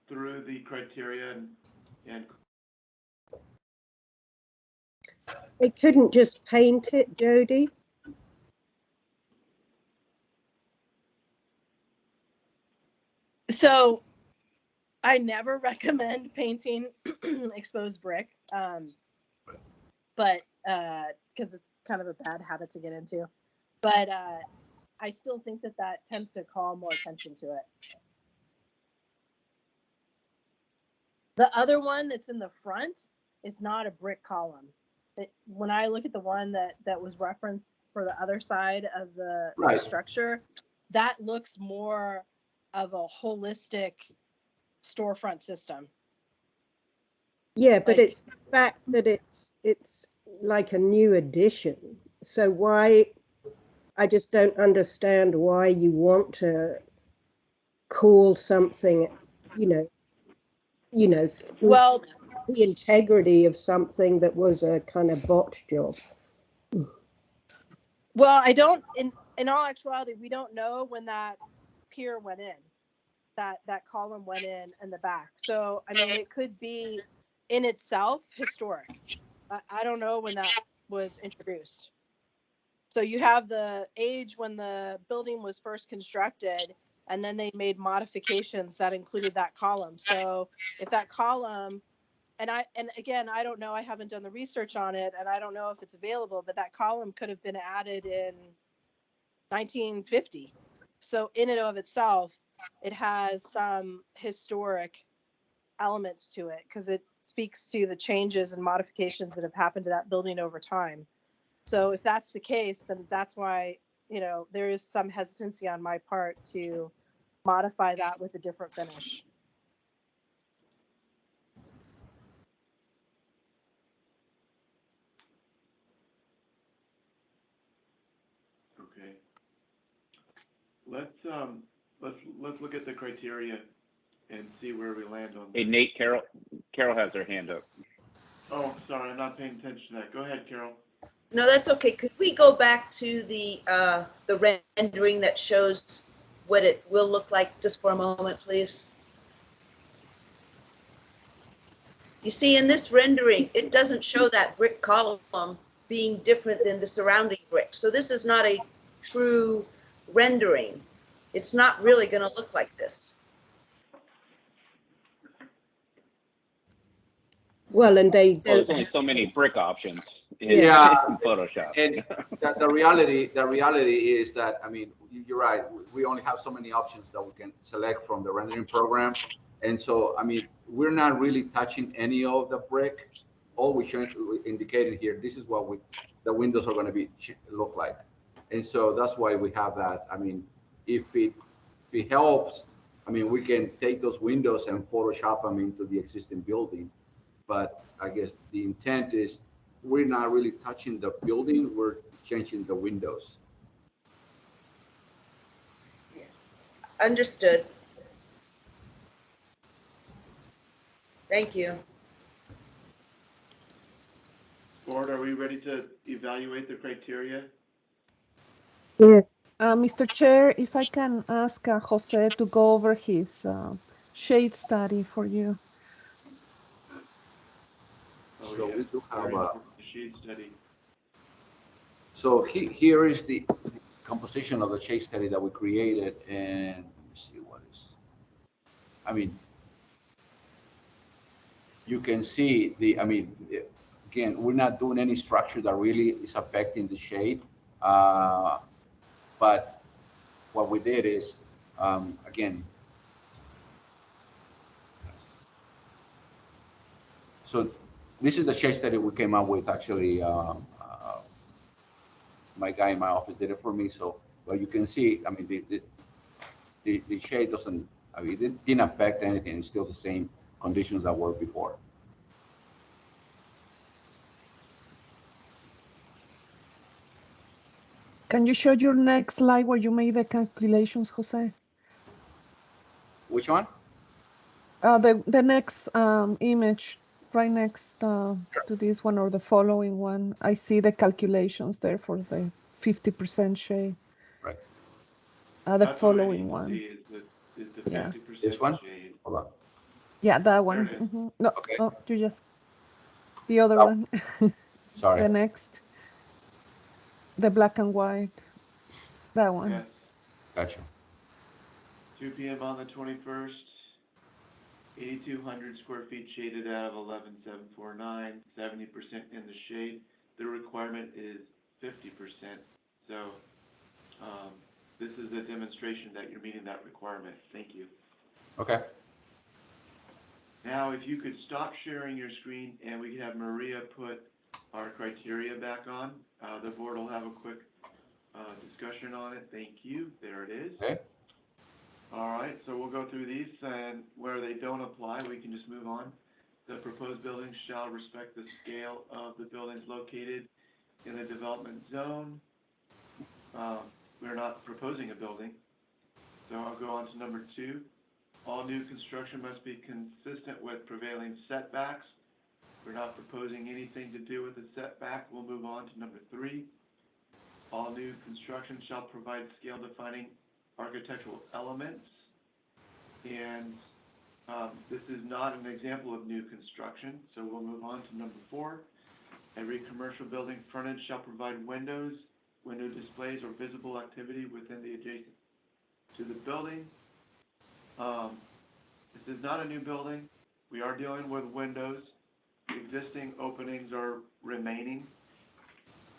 through the criteria and They couldn't just paint it, Jody? So I never recommend painting exposed brick, but because it's kind of a bad habit to get into. But I still think that tends to call more attention to it. The other one that's in the front is not a brick column. When I look at the one that was referenced for the other side of the structure, that looks more of a holistic storefront system. Yeah, but it's the fact that it's like a new addition. So why, I just don't understand why you want to call something, Well, the integrity of something that was a kind of botch job. Well, I don't, in all actuality, we don't know when that pier went in, that column went in the back. So, I mean, it could be in itself historic. I don't know when that was introduced. So you have the age when the building was first constructed, and then they made modifications that included that column. So if that column, and again, I don't know, I haven't done the research on it, and I don't know if it's available, but that column could have been added in 1950. So in and of itself, it has some historic elements to it because it speaks to the changes and modifications that have happened to that building over time. So if that's the case, then that's why, there is some hesitancy on my part to modify that with a different finish. okay. Let's look at the criteria and see where we land on that. Hey, Nate, Carol has her hand up. Oh, sorry, I'm not paying attention to that. Go ahead, Carol. No, that's okay. Could we go back to the rendering that shows what it will look like just for a moment, please? You see, in this rendering, it doesn't show that brick column being different than the surrounding brick. So this is not a true rendering. It's not really going to look like this. Well, and they Well, don't. there's only so many brick options in Photoshop. And the reality is that, I mean, you're right. We only have so many options that we can select from the rendering program. And so, I mean, we're not really touching any of the brick. All we indicated here, this is what the windows are going to look like. And so that's why we have that. I mean, if it helps, I mean, we can take those windows and Photoshop them into the existing building. But I guess the intent is we're not really touching the building, we're changing the windows. Understood. Thank you. Board, are we ready to evaluate the criteria? Yes. Mr. Chair, if I can ask Jose to go over his shade study for you. Oh, So yeah. we do have a a shade study. So here is the composition of the shade study that we created, and let me see what is. I mean, you can see I mean, again, we're not doing any structure that really is affecting the shade, but what we did is, again, so this is the shade study we came up with. Actually, my guy in my office did it for me. So, well, you can see, I mean, the shade doesn't, I mean, it didn't affect anything. It's still the same conditions that were before. Can you show your next slide where you made the calculations, Jose? Which one? The next image right next to this one or the following one. I see the calculations there for the 50% shade. Right. The following one. Is the 50% This one? shade. Hold on. Yeah, that There one. it is. No, Okay. oh, you just the other Oh, one. sorry. The next, the black and white. That one. Yes. Gotcha. 2 p.m. on the 21st. 8,200 square feet shaded out of 11,749. 70% in the shade. The requirement is 50%. So this is a demonstration that you're meeting that requirement. Thank you. Okay. Now, if you could stop sharing your screen and we could have Maria put our criteria back on, the board will have a quick discussion on it. Thank you. There it is. Okay. All right, so we'll go through these, and where they don't apply, we can just move on. The proposed building shall respect the scale of the buildings located in the development zone. We're not proposing a building, so I'll go on to number 2. All new construction must be consistent with prevailing setbacks. We're not proposing anything to do with the setback. We'll move on to number 3. All new construction shall provide scale-defining architectural elements. And this is not an example of new construction, so we'll move on to number 4. Every commercial building frontage shall provide windows, window displays, or visible activity within the adjacent to the building. This is not a new building. We are dealing with windows. The existing openings are remaining,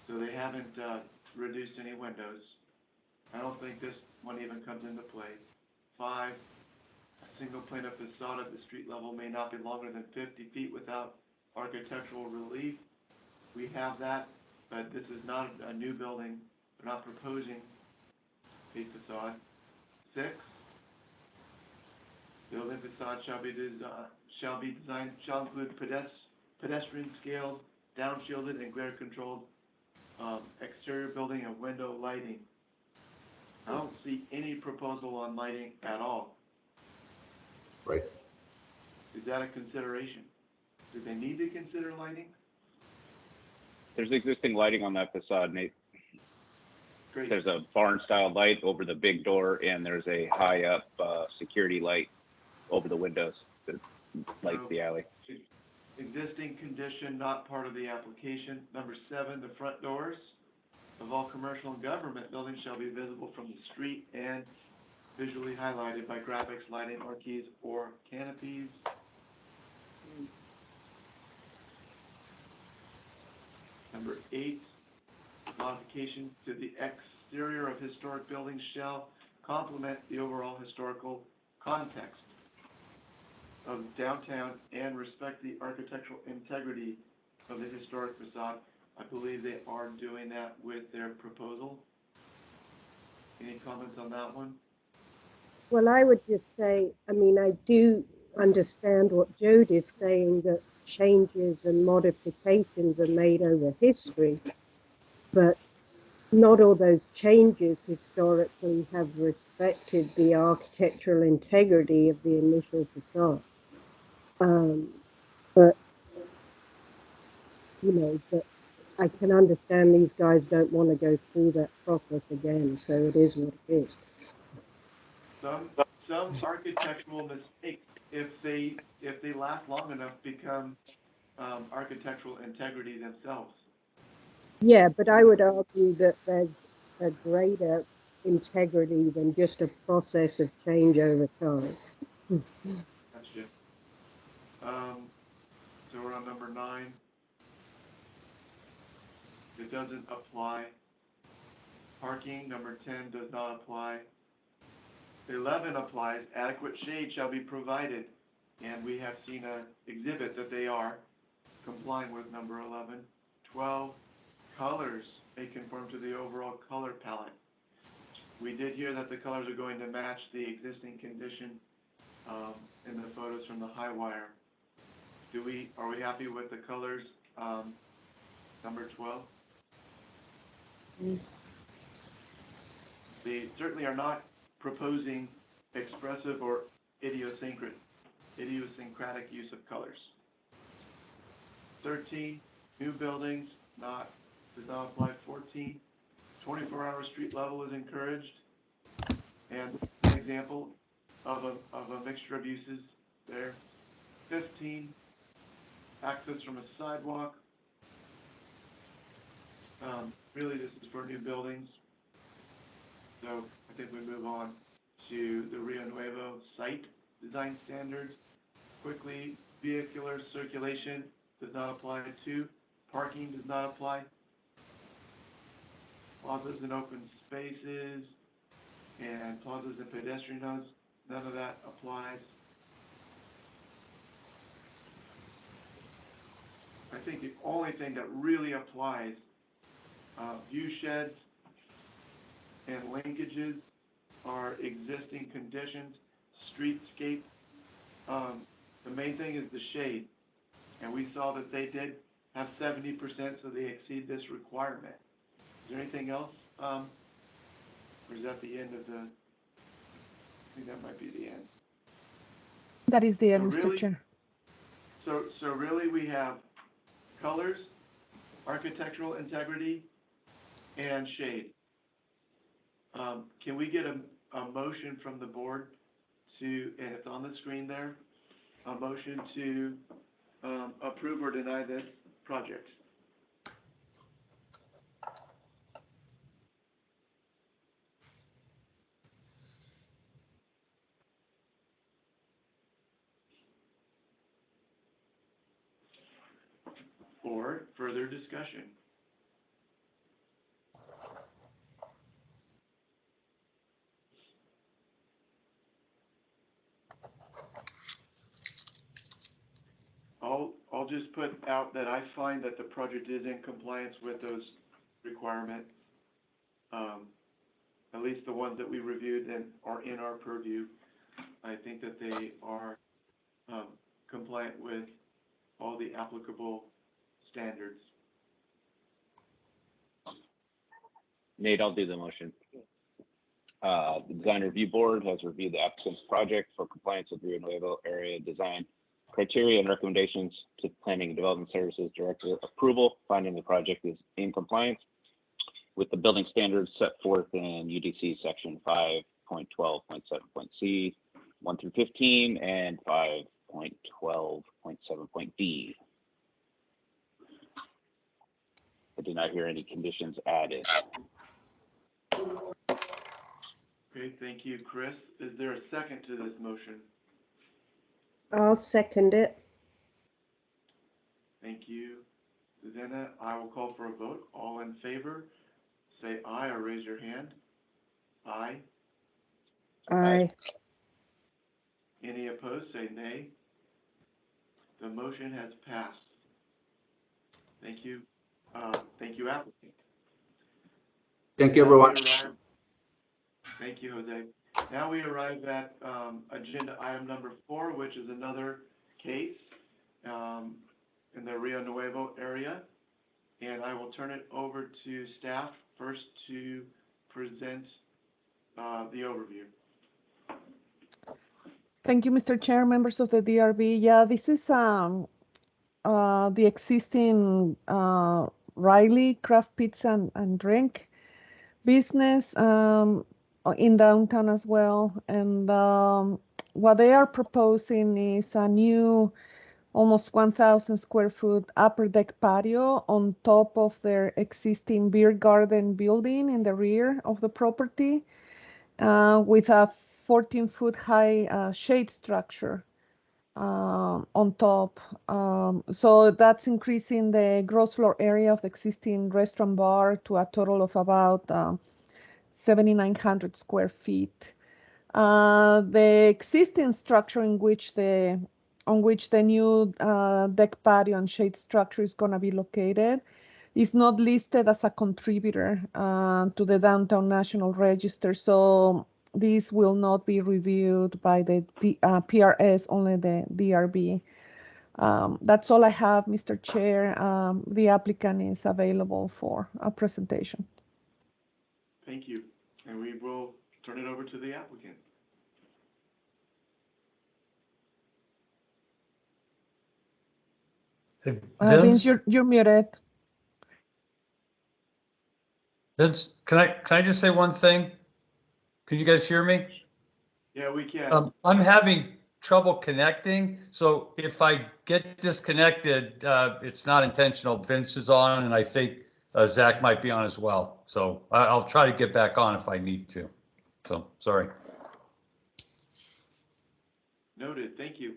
so they haven't reduced any windows. I don't think this one even comes into play. 5, a single plane of facade at the street level may not be longer than 50 feet without architectural relief. We have that, but this is not a new building. We're not proposing a facade. 6, building facade shall include pedestrian scaled, down-shielded, and glare-controlled exterior building and window lighting. I don't see any proposal on lighting at all. Right. Is that a consideration? Do they need to consider lighting? There's existing lighting on that facade, Nate. Great. There's a barn-style light over the big door, and there's a high-up security light over the windows that lights the alley. Existing condition, not part of the application. Number 7, the front doors of all commercial and government buildings shall be visible from the street and visually highlighted by graphics, lighting, marquees, or canopies. Number 8, modifications to the exterior of historic buildings shall complement the overall historical context of downtown and respect the architectural integrity of the historic facade. I believe they are doing that with their proposal. Any comments on that one? Well, I would just say, I mean, I do understand what Jode is saying, that changes and modifications are made over history, but not all those changes historically have respected the architectural integrity of the initial facade. But, you know, but I can understand these guys don't want to go through that process again, so it is what it is. Some architectural mistakes, if they last long enough, become architectural integrity themselves. Yeah, but I would argue that there's a greater integrity than just a process of change over time. Gotcha. So we're on number 9. It doesn't apply. Parking, number 10, does not apply. 11 applies. Adequate shade shall be provided, and we have seen an exhibit that they are complying with number 11. 12, colors may conform to the overall color palette. We did hear that the colors are going to match the existing condition in the photos from the high wire. Are we happy with the colors, number 12? They certainly are not proposing expressive or idiosyncratic use of colors. 13, new buildings, does not apply. 14, 24-hour street level is encouraged, and an example of a mixture of uses there. 15, access from a sidewalk. Really, this is for new buildings. So I think we move on to the Rio Nuevo site design standards. Quickly, vehicular circulation does not apply to. Parking does not apply. Plazas and open spaces and plazas and pedestrian nodes, none of that applies. I think the only thing that really applies, view sheds and linkages are existing conditions, streetscape. The main thing is the shade, and we saw that they did have 70%, so they exceed this requirement. Is there anything else, or is that the end of the, I think that might be the end. That is the end, So Mr. really- Chair. So really we have colors, architectural integrity, and shade. Can we get a motion from the board to, and it's on the screen there, a motion to approve or deny this project? Or further discussion? I'll just put out that I find that the project is in compliance with those requirements. At least the ones that we reviewed and are in our purview. I think that they are compliant with all the applicable standards. Nate, I'll do the motion. The design review board has reviewed the applicant's project for compliance with Rio Nuevo area design criteria and recommendations to Planning and Development Services Director approval, finding the project is in compliance with the building standards set forth in UDC section 5.12.7.c 1 through 15 and 5.12.7.d. I did not hear any conditions added. Okay, thank you, Chris. Is there a second to this motion? I'll second it. Thank you, Susanna. I will call for a vote. All in favor, say aye or raise your hand. Aye. Aye. Any opposed, say nay. The motion has passed. Thank you. Thank you, applicant. Thank you, everyone. Thank you, Jose. Now we arrive at agenda item number 4, which is another case in the Rio Nuevo area. And I will turn it over to staff first to present the overview. Thank you, Mr. Chair, members of the DRB. Yeah, this is the existing Riley Craft Pizza and Drink business in downtown as well. And what they are proposing is a new almost 1,000 square foot upper deck patio on top of their existing beer garden building in the rear of the property with a 14-foot high shade structure on top. So that's increasing the gross floor area of the existing restaurant bar to a total of about 7,900 square feet. The existing structure on which the new deck patio and shade structure is going to be located is not listed as a contributor to the Downtown National Register. So these will not be reviewed by the PRS, only the DRB. That's all I have, Mr. Chair. The applicant is available for a presentation. Thank you. And we will turn it over to the applicant. Vince, you're muted. Vince, can I just say one thing? Can you guys hear me? Yeah, we can. I'm having trouble connecting. So if I get disconnected, it's not intentional. Vince is on, and I think Zach might be on as well. So I'll try to get back on if I need to. So, sorry. Noted, thank you.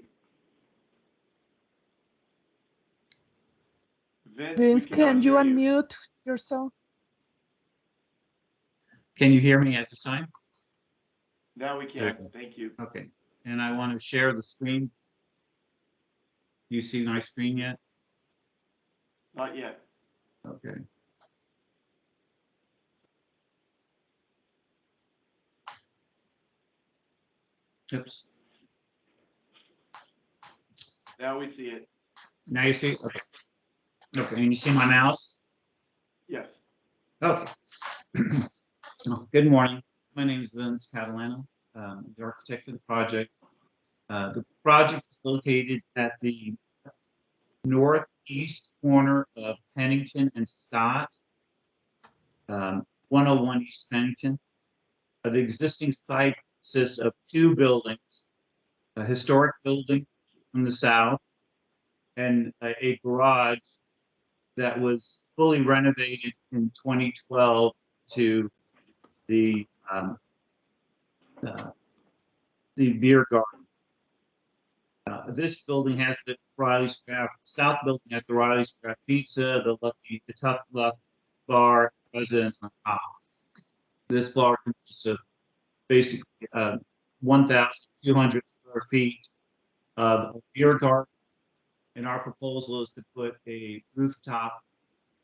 Vince, Vince, we cannot can you hear unmute yourself? Can you hear me at this time? Now we can, thank you. Okay, and I want to share the screen. Do you see my screen yet? Not yet. Okay. Oops. Now we see it. Now you see? Okay. Okay, and you see my mouse? Yes. Okay. Well, good morning. My name is Vince Catalano, the architect of the project. The project is located at the northeast corner of Pennington and Scott, 101 East Pennington. The existing site consists of two buildings, a historic building on the south and a garage that was fully renovated in 2012 to the beer garden. This building has the Riley's Craft. South building has the Riley's Craft Pizza, the Tough Luck Bar, residence on top. This bar consists of basically 1,200 square feet of a beer garden, and our proposal is to put a rooftop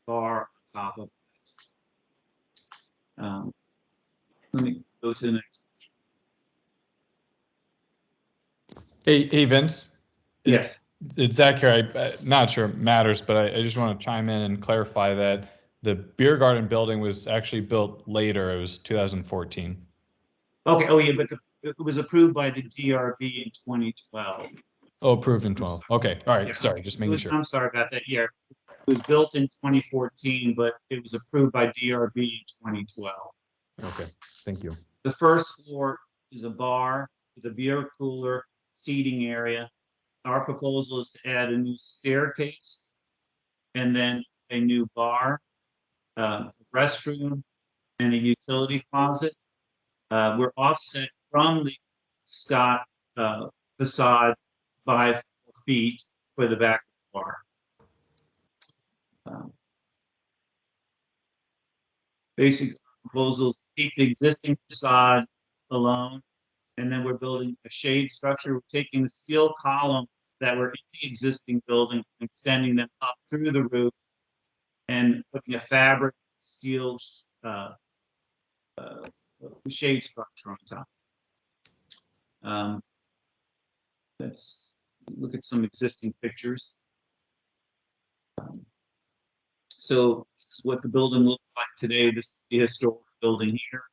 bar on top of it. Let me go to the next. Hey, Vince. Yes. It's Zach here. I'm not sure it matters, but I just want to chime in and clarify that the beer garden building was actually built later. It was 2014. Okay. Oh, yeah, but it was approved by the DRB in 2012. Oh, approved in 12. Okay. All right. Yeah. Sorry. Just making sure. I'm sorry about that. Yeah. It was built in 2014, but it was approved by DRB in 2012. Okay. Thank you. The first floor is a bar with a beer cooler, seating area. Our proposal is to add a new staircase and then a new bar, restroom, and a utility closet. We're offset from the Scott facade 5 feet for the back of the bar. Basic proposals keep the existing facade alone, and then we're building a shade structure. We're taking the steel columns that were in the existing building, extending them up through the roof, and putting a fabric steel shade structure on top. Let's look at some existing pictures. So this is what the building looks like today. This is the historic building here.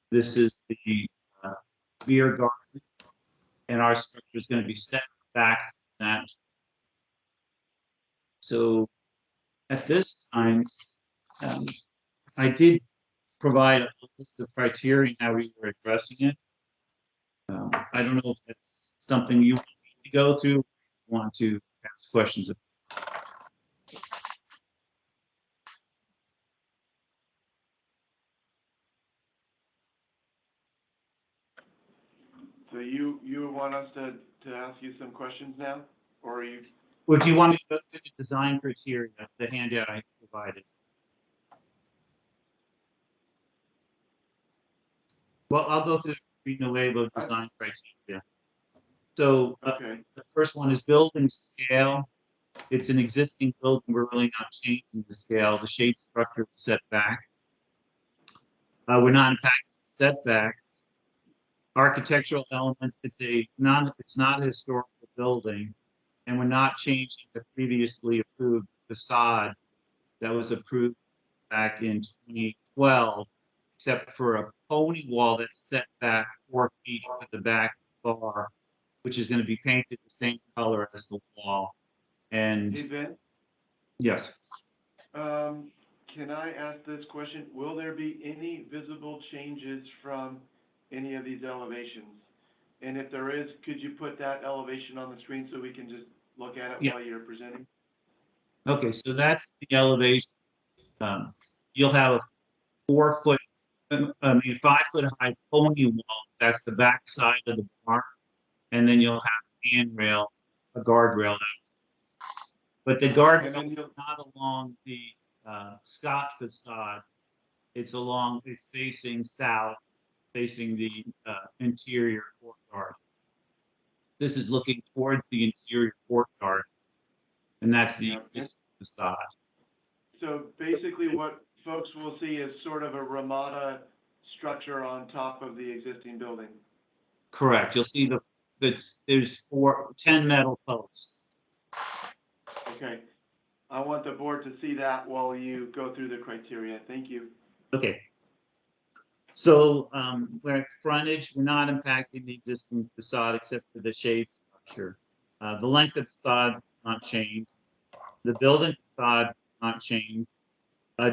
This is the beer garden, and our structure is going to be set back from that. So at this time, I did provide a list of criteria how we were addressing it. I don't know if that's something you want me to go through, want to ask questions. So you want us to ask you some questions now, or are you? Or do you want me to go through the design criteria, the handout I provided? Well, I'll go through the Nuevo design criteria. So Okay. the first one is building scale. It's an existing building. We're really not changing the scale. The shade structure is set back. We're not impacting setbacks. Architectural elements. It's not a historical building, and we're not changing the previously approved facade that was approved back in 2012, except for a pony wall that's set back 4 feet to the back bar, which is going to be painted the same color as the wall. And Hey, Ben? yes. Can I ask this question? Will there be any visible changes from any of these elevations? And if there is, could you put that elevation on the screen so we can just look at it Yeah. while you're presenting? Okay, so that's the elevation. You'll have a 4 foot, 5 foot high pony wall. That's the back side of the barn. And then you'll have a handrail, a guardrail. But the And guardrail then is you'll, not along the Scott facade. It's facing south, facing the interior courtyard. This is looking towards the interior courtyard, and that's the Yeah. existing facade. so basically what folks will see is sort of a Ramada structure on top of the existing building. Correct. You'll see there's 10 metal posts. Okay. I want the board to see that while you go through the criteria. Thank you. Okay. So we're at frontage, we're not impacting the existing facade except for the shade structure. The length of the facade will not change. The building facade will not change.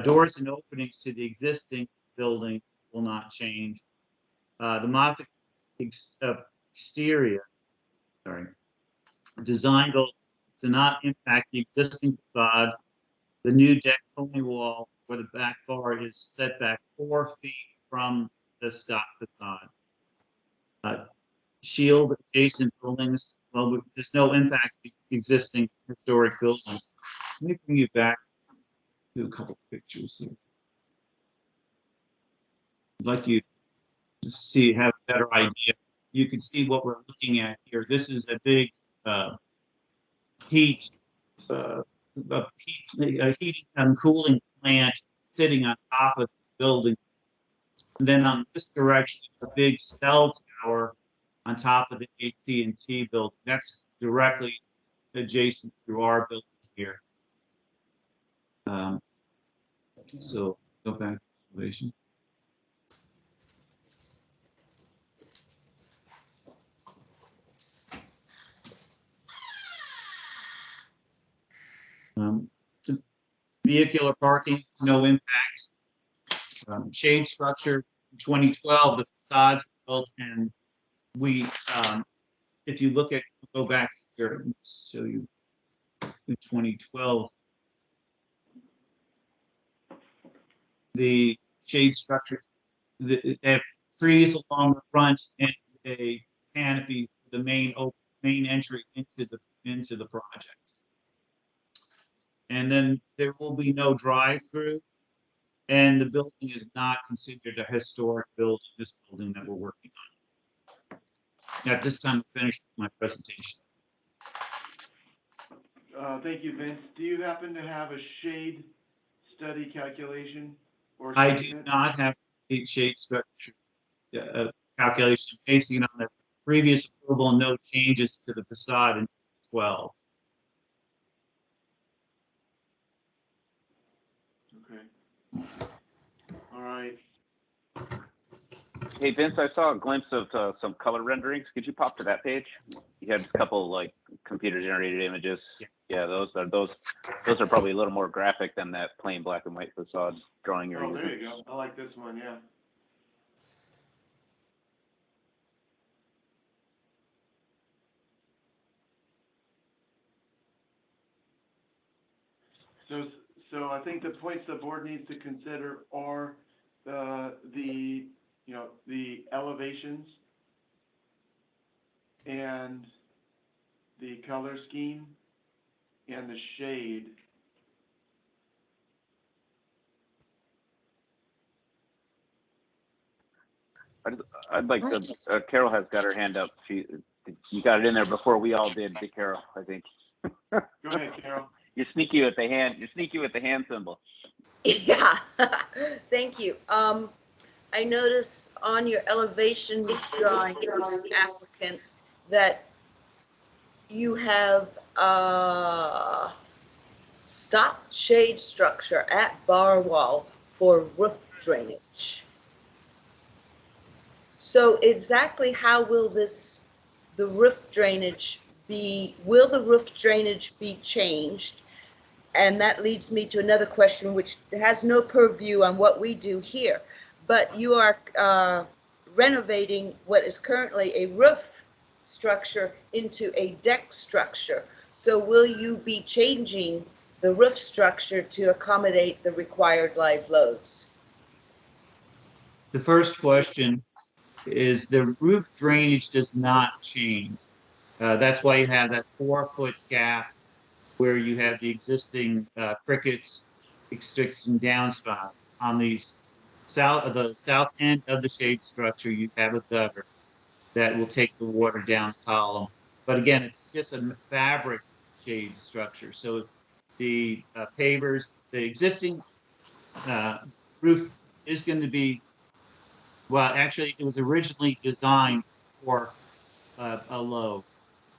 Doors and openings to the existing building will not change. The modified exterior, design goals do not impact the existing facade. The new deck pony wall where the back bar is set back 4 feet from the Scott facade. Shield adjacent buildings. Well, there's no impact to existing historic buildings. Let me bring you back to a couple pictures here. I'd like you to have a better idea. You can see what we're looking at here. This is a big heating and cooling plant sitting on top of this building. And then on this direction, a big cell tower on top of the AT&T building. That's directly adjacent to our building here. So go back to the elevation. Vehicular parking, no impact. Shade structure, 2012, the facades were built, and we, if you look at, go back here, let me show you in 2012. The shade structure, they have trees along the front and a canopy for the main entry into the project. And then there will be no drive-through, and the building is not considered a historic building, this building that we're working on. At this time, I'm finished with my presentation. Thank you, Vince. Do you happen to have a shade study calculation? Or I do statement? not have a shade structure calculation basing on the previous approval and no changes to the facade in 12. Okay. All right. Hey, Vince, I saw a glimpse of some color renderings. Could you pop to that page? You had a couple like computer generated images. Yeah, those are probably a little more graphic than that plain black and white facade drawing you're using. There you go. I like this one, yeah. So I think the points the board needs to consider are the elevations and the color scheme and the shade. I'd like to, Carol has got her hand up. You got it in there before we all did, Carol, I think. Go ahead, Carol. You're sneaky with the hand. You're sneaky with the hand symbol. Yeah, thank you. I notice on your elevation drawing, Mr. Applicant, that you have stop shade structure at bar wall for roof drainage. So exactly how will the roof drainage will the roof drainage be changed? And that leads me to another question, which has no purview on what we do here. But you are renovating what is currently a roof structure into a deck structure. So will you be changing the roof structure to accommodate the required live loads? The first question is the roof drainage does not change. That's why you have that 4-foot gap where you have the existing crickets extracting downspout. On the south end of the shade structure, you have a gutter that will take the water down the column. But again, it's just a fabric shade structure. So the pavers, the existing roof is going to be, well, actually, it was originally designed for a low.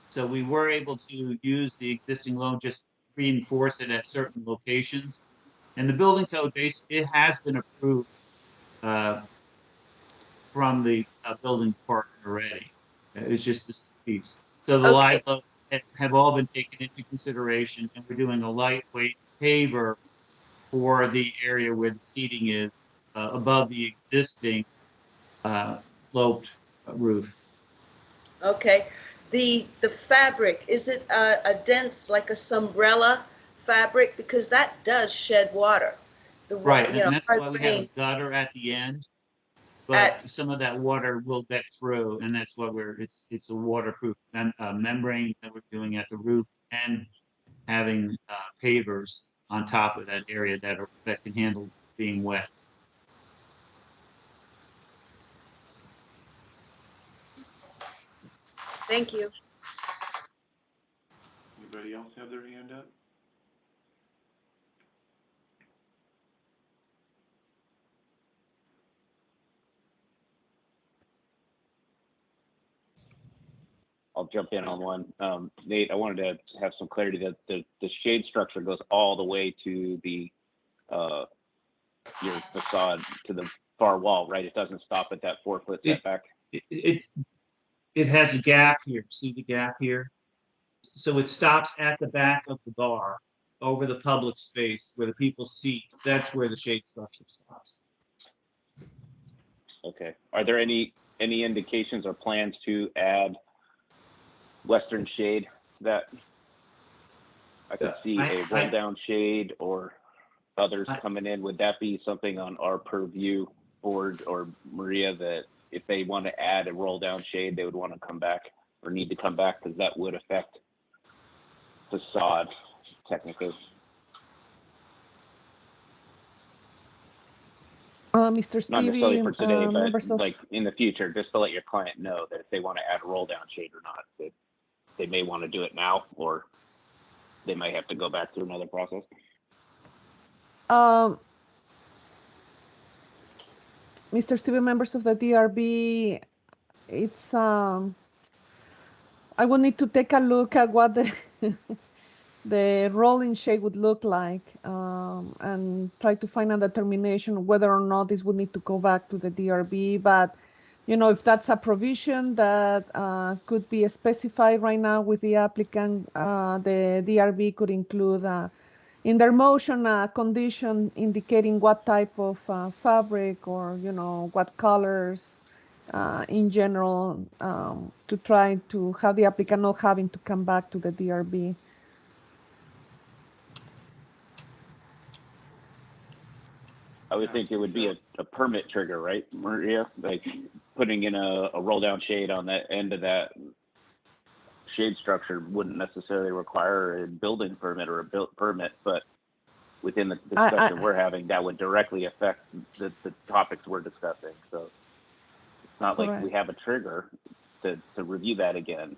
So we were able to use the existing loan, just reinforce it at certain locations. And the building code base, it has been approved from the building department already. It's just this piece. So the live load have all been taken into consideration, and we're doing a lightweight paver for the area where the seating is above the existing sloped roof. Okay. The fabric, is it a dense, like a Sunbrella fabric? Because that does shed water. Right, You know, and that's hard why we have a rains gutter at the end. But at, some of that water will get through, and that's why it's a waterproof membrane that we're doing at the roof, and having pavers on top of that area that can handle being wet. thank you. Anybody else have their hand up? I'll jump in on one. Nate, I wanted to have some clarity that the shade structure goes all the way to the your facade, to the far wall, right? It doesn't stop at that 4-foot setback. It has a gap here. See the gap here? So it stops at the back of the bar, over the public space where the people seat. That's where the shade structure stops. Okay. Are there any indications or plans to add western shade that I could see a roll down shade or others coming in? Would that be something on our purview board or Maria, that if they want to add a roll down shade, they would want to come back or need to come back, because that would affect facade technically? Mr. Not necessarily Stevie, for today, members but of like in the future, just to let your client know that if they want to add a roll down shade or not, that they may want to do it now, or they might have to go back through another process. Mr. Stevie, members of the DRB, it's I will need to take a look at what the the rolling shade would look like, and try to find a determination whether or not this would need to go back to the DRB. But, you know, if that's a provision that could be specified right now with the applicant, the DRB could include in their motion a condition indicating what type of fabric, or, you know, what colors in general, to try to have the applicant not having to come back to the DRB. I would think it would be a permit trigger, right, Maria? Like putting in a roll down shade on that end of that shade structure wouldn't necessarily require a building permit or a built permit, but within the discussion we're having, that would directly affect the topics we're discussing. So it's not like we have a trigger to review that again.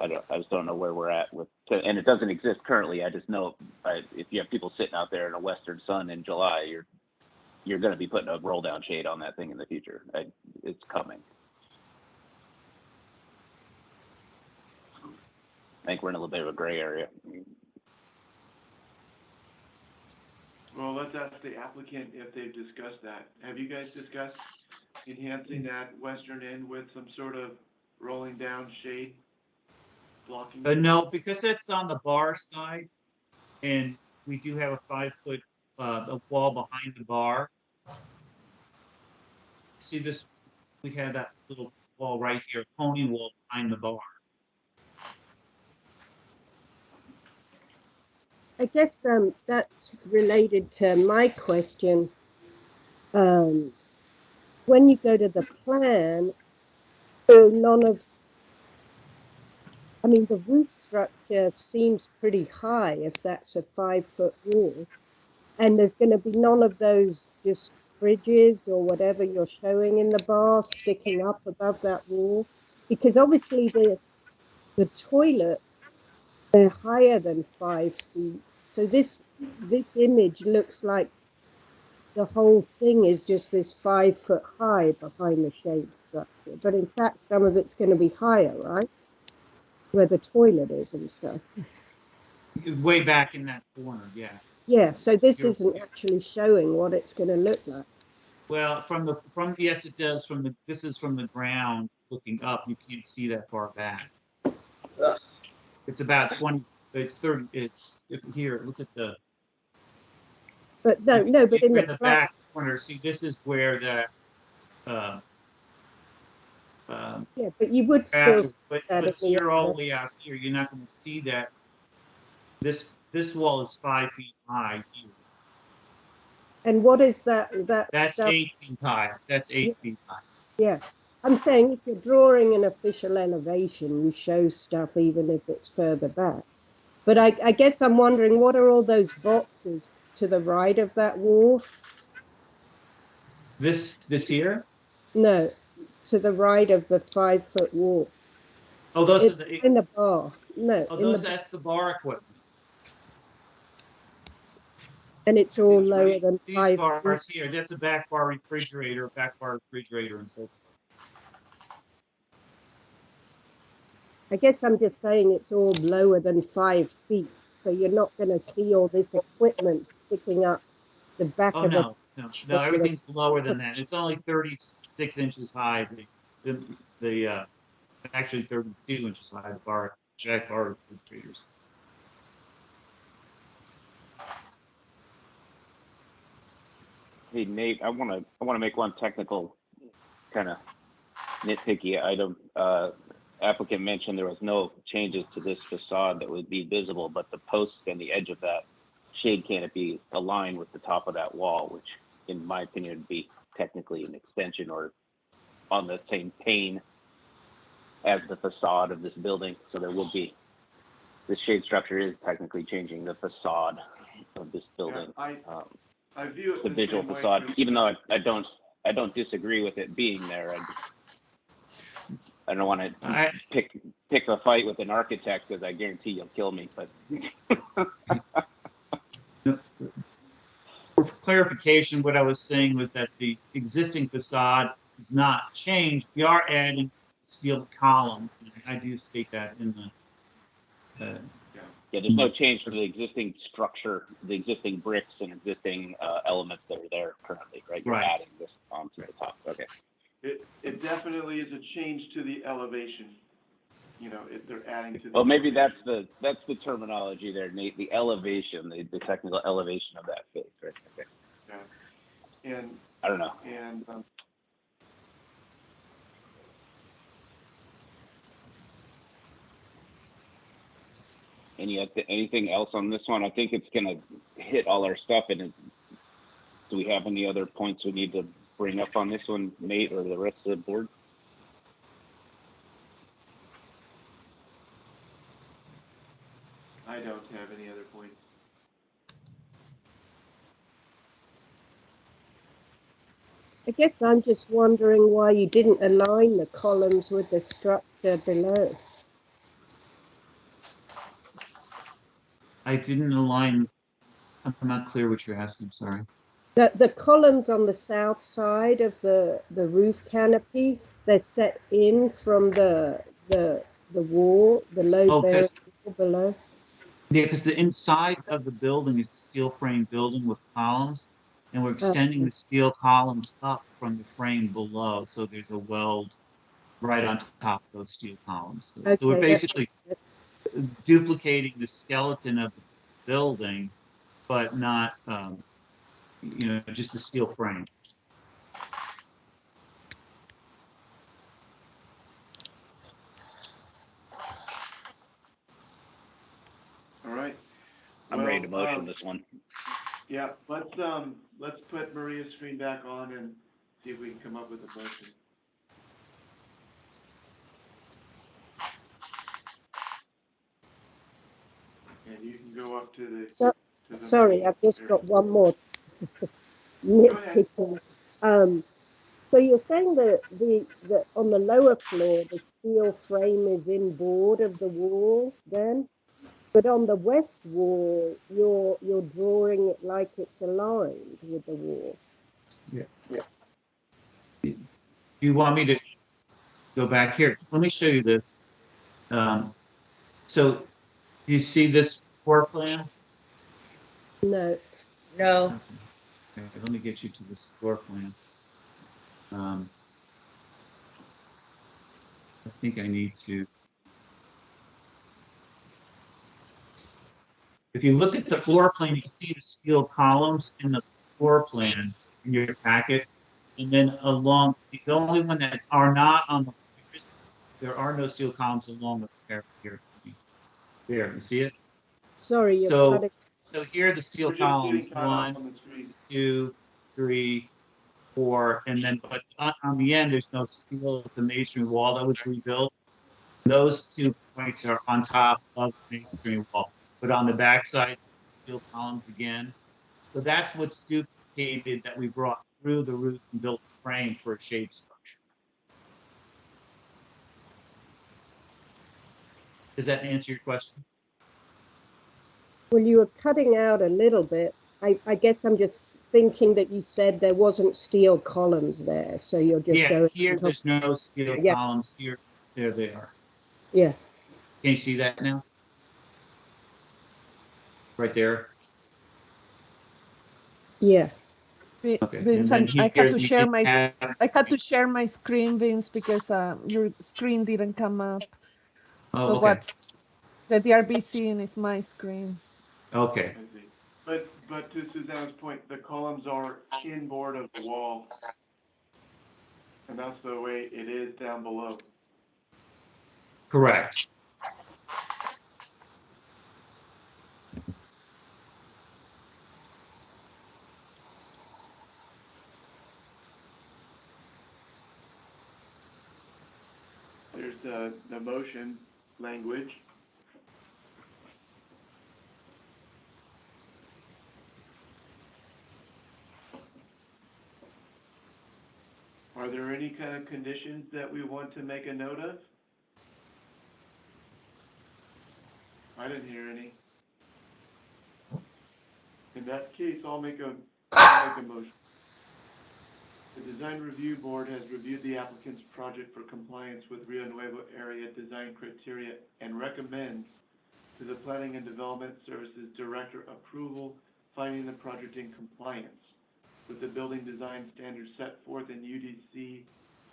I just don't know where we're at with, and it doesn't exist currently. I just know if you have people sitting out there in a western sun in July, you're going to be putting a roll down shade on that thing in the future. It's coming. I think we're in a little bit of a gray area. Well, let's ask the applicant if they've discussed that. Have you guys discussed enhancing that western end with some sort of rolling down shade blocking? No, because that's on the bar side, and we do have a 5-foot a wall behind the bar. See this? We have that little wall right here, pony wall behind the bar. I guess that's related to my question. When you go to the plan, so the roof structure seems pretty high if that's a 5-foot wall. And there's going to be none of those just fridges or whatever you're showing in the bar sticking up above that wall. Because obviously the toilets, they're higher than 5 feet. So this image looks like the whole thing is just this 5-foot high behind the shade structure. But in fact, some of it's going to be higher, right? Where the toilet is and stuff. Way back in that corner, yeah. Yeah, so this isn't actually showing what it's going to look like. Well, yes, it does. This is from the ground looking up. You can't see that far back. Ugh. It's about 20. It's 30. It's here. Look at the. But but in the back corner, see, this is where the. Yeah, but you would still. But you're all the way out here. You're not going to see that. This wall is 5 feet high here. And what is that? That's stuff? 8 feet high. That's 8 feet high. Yeah, I'm saying if you're drawing an official elevation, you show stuff even if it's further back. But I guess I'm wondering, what are all those boxes to the right of that wall? This here? No, to the right of the 5-foot wall. Oh, those are the in the bar. No, oh, that's the bar equipment. And it's all lower than these 5 bars feet. here. That's a back bar refrigerator, and so forth. I guess I'm just saying it's all lower than 5 feet, so you're not going to see all this equipment sticking up the back of no, everything's lower than that. It's only 36 inches high. Actually 32 inches high. Back bar refrigerators. Hey Nate, I want to make one technical kind of nitpicky item. Applicant mentioned there was no changes to this facade that would be visible, but the post and the edge of that shade canopy aligned with the top of that wall, which in my opinion would be technically an extension or on the same pane as the facade of this building. So there will be, the shade structure is technically changing the facade of this building. Yeah, I view it the visual facade, even though I don't disagree with it being there. I don't want to pick a fight with an architect because I guarantee you'll kill me. But for clarification, what I was saying was that the existing facade is not changed. We are adding steel columns. I do state that in the. Yeah, there's no change for the existing structure, the existing bricks and existing elements that are there currently, right? You're adding this onto the top. Okay. It definitely is a change to the elevation. They're adding to. Well, maybe that's the terminology there, Nate. The elevation, the technical elevation of that face, right? Okay. Yeah. And I don't know. And anything else on this one? I think it's gonna hit all our stuff. And do we have any other points we need to bring up on this one, Nate, or the rest of the board? I don't have any other points. I guess I'm just wondering why you didn't align the columns with the structure below. I didn't align. I'm not clear what you're asking. Sorry. The columns on the south side of the roof canopy, they're set in from the wall, the load bearing wall below. Yeah, because the inside of the building is a steel frame building with columns, and we're extending the steel columns up from the frame below, so there's a weld right on top of those steel columns. So we're basically duplicating the skeleton of the building, but not, just the steel frame. motion this one. Yeah, let's put Maria's screen back on and see if we can come up with a motion. And you can go up to the. So, to the sorry, motion I've just there. got one more ahead. nitpicking. So you're saying that the on the lower floor, the steel frame is in board of the wall then? But on the west wall, you're drawing it like it's aligned with the wall. Do you want me to go back here? Let me show you this. So do you see this floor plan? No. No, Okay, let me get you to this floor plan. I think I need to. If you look at the floor plan, you can see the steel columns in the floor plan in your packet. And then along, the only one that are not on the, there are no steel columns along the pair here. There, you see it? Sorry, you're So, cutting. so here are the steel We're just columns, getting caught up 1, on the screen. 2, 3, 4, and then, but on the end, there's no steel at the masonry wall that was rebuilt. Those 2 points are on top of the masonry wall, but on the backside, steel columns again. So that's what's duplicated that we brought through the roof and built a frame for a shade structure. Does that answer your question? Well, you were cutting out a little bit. I guess I'm just thinking that you said there wasn't steel columns there, so you're just going. Here there's no steel columns. Here, there they are. Yeah. Can you see that now? Right there. Yeah. Okay. Vince, And I had to we share my have- I had to share my screen, Vince, because your screen didn't come up. Oh, So okay. what's the DRB scene is my screen. Okay. I see. But to Suzanne's point, the columns are inboard of the wall. And that's the way it is down below. Correct. There's the motion language. Are there any kind of conditions that we want to make a note of? I didn't hear any. In that case, I'll make a motion. The Design Review Board has reviewed the applicant's project for compliance with Rio Nuevo area design criteria and recommends to the Planning and Development Services Director approval, finding the project in compliance with the building design standards set forth in UDC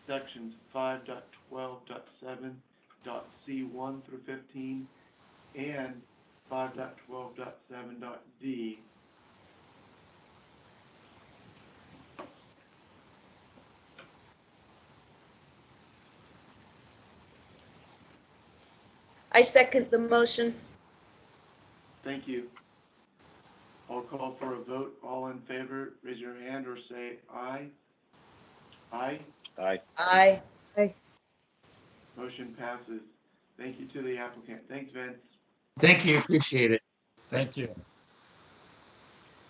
sections 5.12.7.C1 through 15 and 5.12.7.D. I second the motion. Thank you. I'll call for a vote. All in favor, raise your hand or say aye. Aye. Aye. Aye. Motion passes. Thank you to the applicant. Thanks, Vince. Thank you. Appreciate it. Thank you.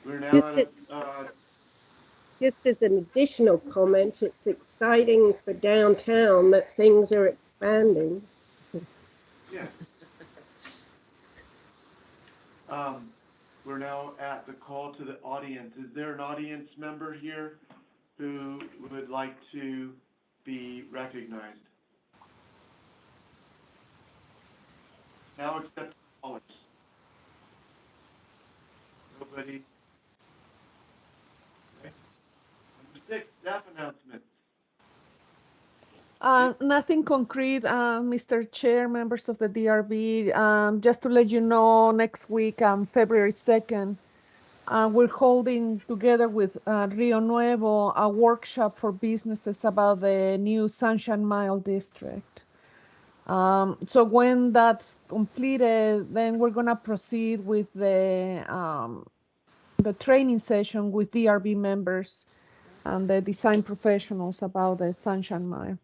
We're now Just, at just as an additional comment, it's exciting for downtown that things are expanding. yeah. We're now at the call to the audience. Is there an audience member here who would like to be recognized? Now accept callers. Nobody. Okay. Number 6, staff announcements. Nothing concrete, Mr. Chair, members of the DRB. Just to let you know, next week, February 2nd, we're holding together with Rio Nuevo a workshop for businesses about the new Sunshine Mile District. So when that's completed, then we're gonna proceed with the training session with DRB members and the design professionals about the Sunshine Mile.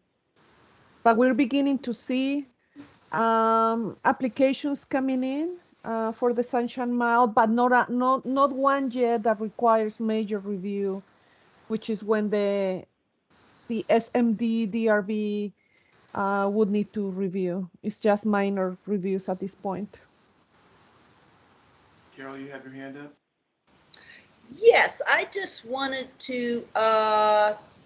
But we're beginning to see applications coming in for the Sunshine Mile, but not one yet that requires major review, which is when the SMD DRB would need to review. It's just minor reviews at this point. Carol, you have your hand up? Yes, I just wanted to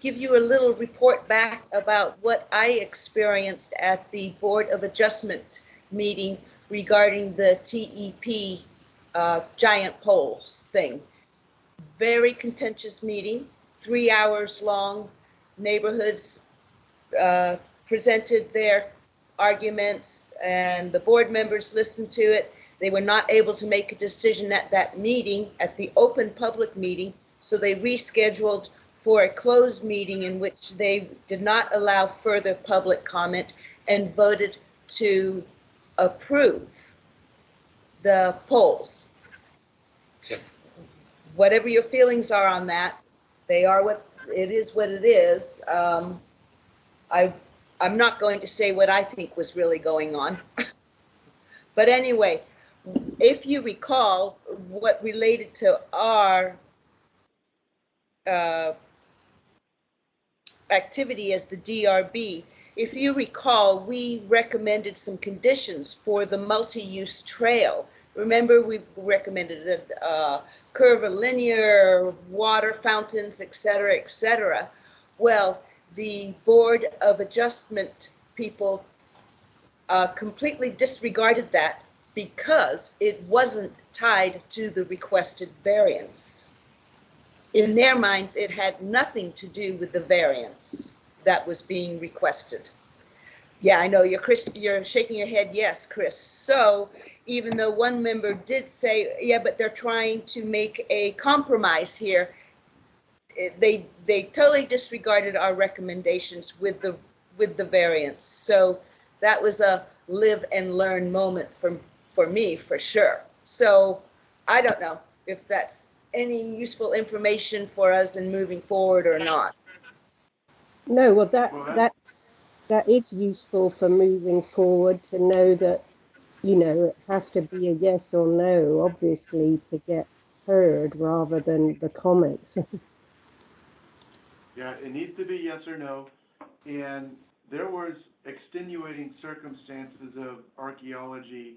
give you a little report back about what I experienced at the Board of Adjustment meeting regarding the TEP giant poles thing. Very contentious meeting, 3 hours long. Neighborhoods presented their arguments and the board members listened to it. They were not able to make a decision at that meeting, at the open public meeting, so they rescheduled for a closed meeting in which they did not allow further public comment and voted to approve the polls. Whatever your feelings are on that, they are what it is. What it is. I'm not going to say what I think was really going on, but anyway, if you recall what related to our activity as the DRB, if you recall, we recommended some conditions for the multi-use trail. Remember, we recommended a curvilinear, water fountains, et cetera, et cetera. Well, the Board of Adjustment people completely disregarded that because it wasn't tied to the requested variance. In their minds, it had nothing to do with the variance that was being requested. Yeah, I know you're shaking your head. Yes, Chris. So even though one member did say, yeah, but they're trying to make a compromise here, they totally disregarded our recommendations with the variance. So that was a live and learn moment for me, for sure. So I don't know if that's any useful information for us in moving forward or not. No, well, that is useful for moving forward to know that, you know, it has to be a yes or no, obviously, to get heard rather than the comments. Yeah, it needs to be yes or no. And there was extenuating circumstances of archaeology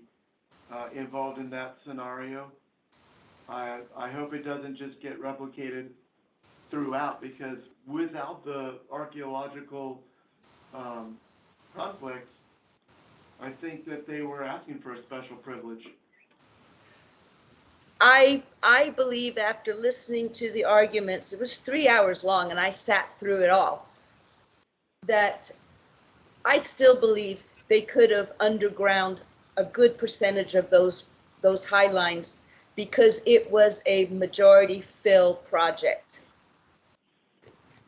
involved in that scenario. I hope it doesn't just get replicated throughout, because without the archaeological conflicts, I think that they were asking for a special privilege. I believe after listening to the arguments, it was 3 hours long and I sat through it all, that I still believe they could have underground a good percentage of those high lines because it was a majority fill project.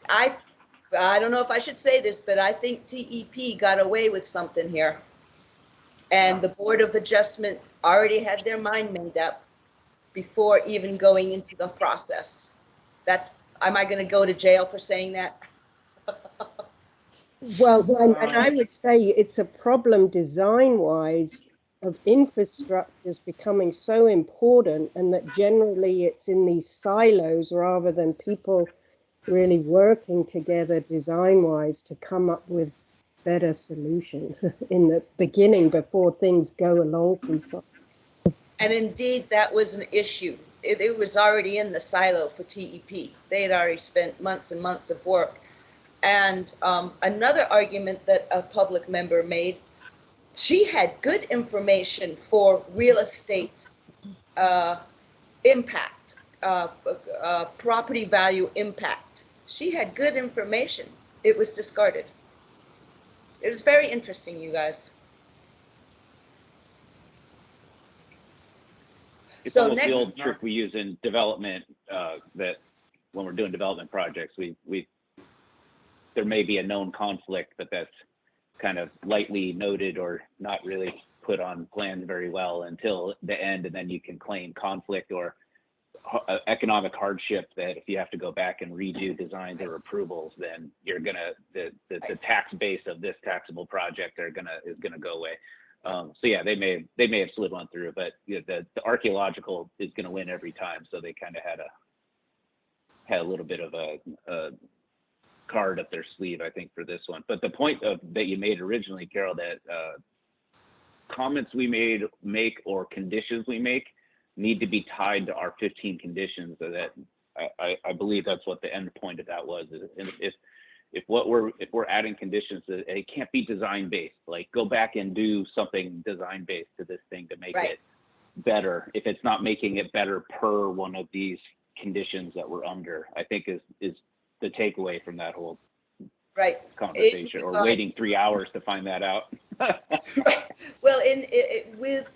I don't know if I should say this, but I think TEP got away with something here. And the Board of Adjustment already had their mind made up before even going into the process. Am I going to go to jail for saying that? Well, and I would say it's a problem design-wise of infrastructures becoming so important, and that generally it's in these silos rather than people really working together design-wise to come up with better solutions in the beginning before things go along too far. And indeed, that was an issue. It was already in the silo for TEP. They had already spent months and months of work. And another argument that a public member made, she had good information for real estate impact, property value impact. She had good information. It was discarded. It was very interesting, you guys. It's almost the old trick we use in development, that when we're doing development projects, there may be a known conflict, but that's kind of lightly noted or not really put on plans very well until the end, and then you can claim conflict or economic hardship that if you have to go back and redo designs or approvals, then you're gonna the tax base of this taxable project is gonna go away. So yeah, they may have slid one through, but you know, the archaeological is gonna win every time. So they kind of had a little bit of a card up their sleeve, I think, for this one. But the point that you made originally, Carol, that comments we make or conditions we make need to be tied to our 15 conditions. So that I believe that's what the end point of that was. If we're adding conditions, that it can't be design based. Like, go back and do something design based to this thing to make it better. If it's not making it better per one of these conditions that we're under, I think is the takeaway from that whole conversation, or waiting 3 hours to find that out. Well, with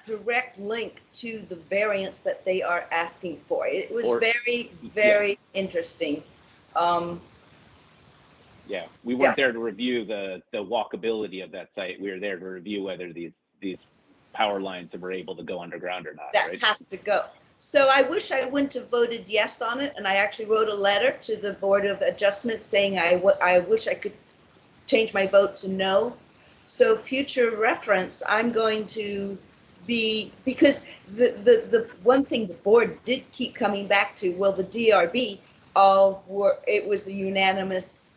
direct link to the variance that they are asking for. It was very interesting. Yeah, we weren't there to review the walkability of that site. We were there to review whether these power lines were able to go underground or not. That have to go. So I wish I wouldn't have voted yes on it, and I actually wrote a letter to the Board of Adjustment saying I wish I could change my vote to no. So future reference, I'm going to be, because the one thing the board did keep coming back to, well, the DRB it was a unanimous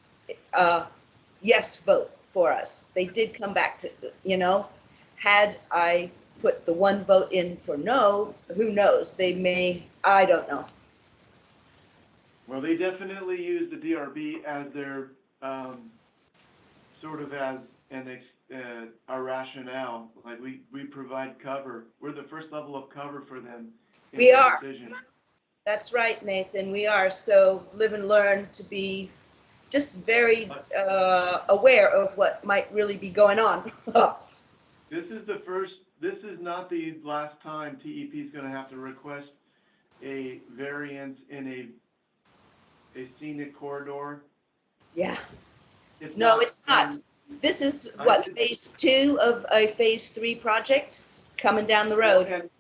yes vote for us. They did come back to, you know, had I put the one vote in for no, who knows? They may, I don't know. Well, they definitely use the DRB as their sort of as our rationale. Like, we provide cover. We're the first level of cover for them. We are. Decision. That's right, Nathan. We are. So live and learn to be just very aware of what might really be going on. This is not the last time TEP is going to have to request a variance in a scenic corridor. Yeah. It's not. This is what, phase 2 of a phase 3 project coming down the road.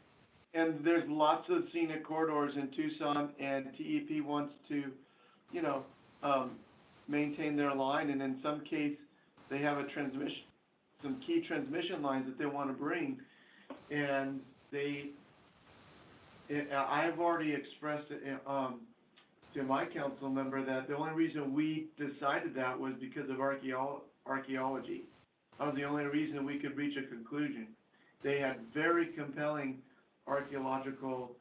And there's lots of scenic corridors in Tucson, and TEP wants to, you know, maintain their line, and in some case they have some key transmission lines that they want to bring, and I've already expressed it to my council member that the only reason we decided that was because of archaeology. That was the only reason we could reach a conclusion. They had very compelling archaeological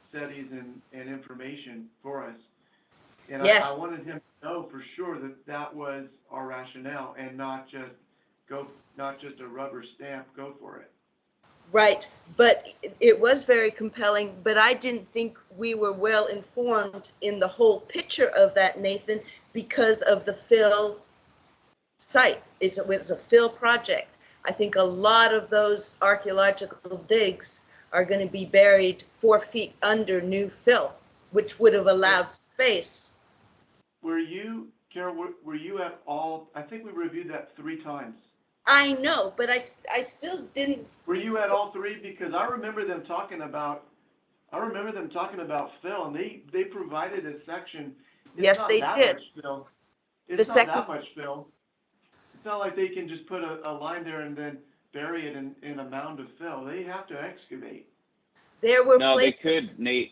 studies and information for us. And yes. I wanted him to know for sure that was our rationale, and not just a rubber stamp, go for it. Right, but it was very compelling, but I didn't think we were well informed in the whole picture of that, Nathan, because of the fill site. It was a fill project. I think a lot of those archaeological digs are going to be buried 4 feet under new fill, which would have allowed space. Were you, Carol, were you at all? I think we reviewed that 3 times. I know, but I still didn't. Were you at all 3? Because I remember them talking about fill, and they provided a section. Yes, they did. It's not that much fill. It's not like they can just put a line there and then bury it in a mound of fill. They have to excavate. There were places. They could, Nate.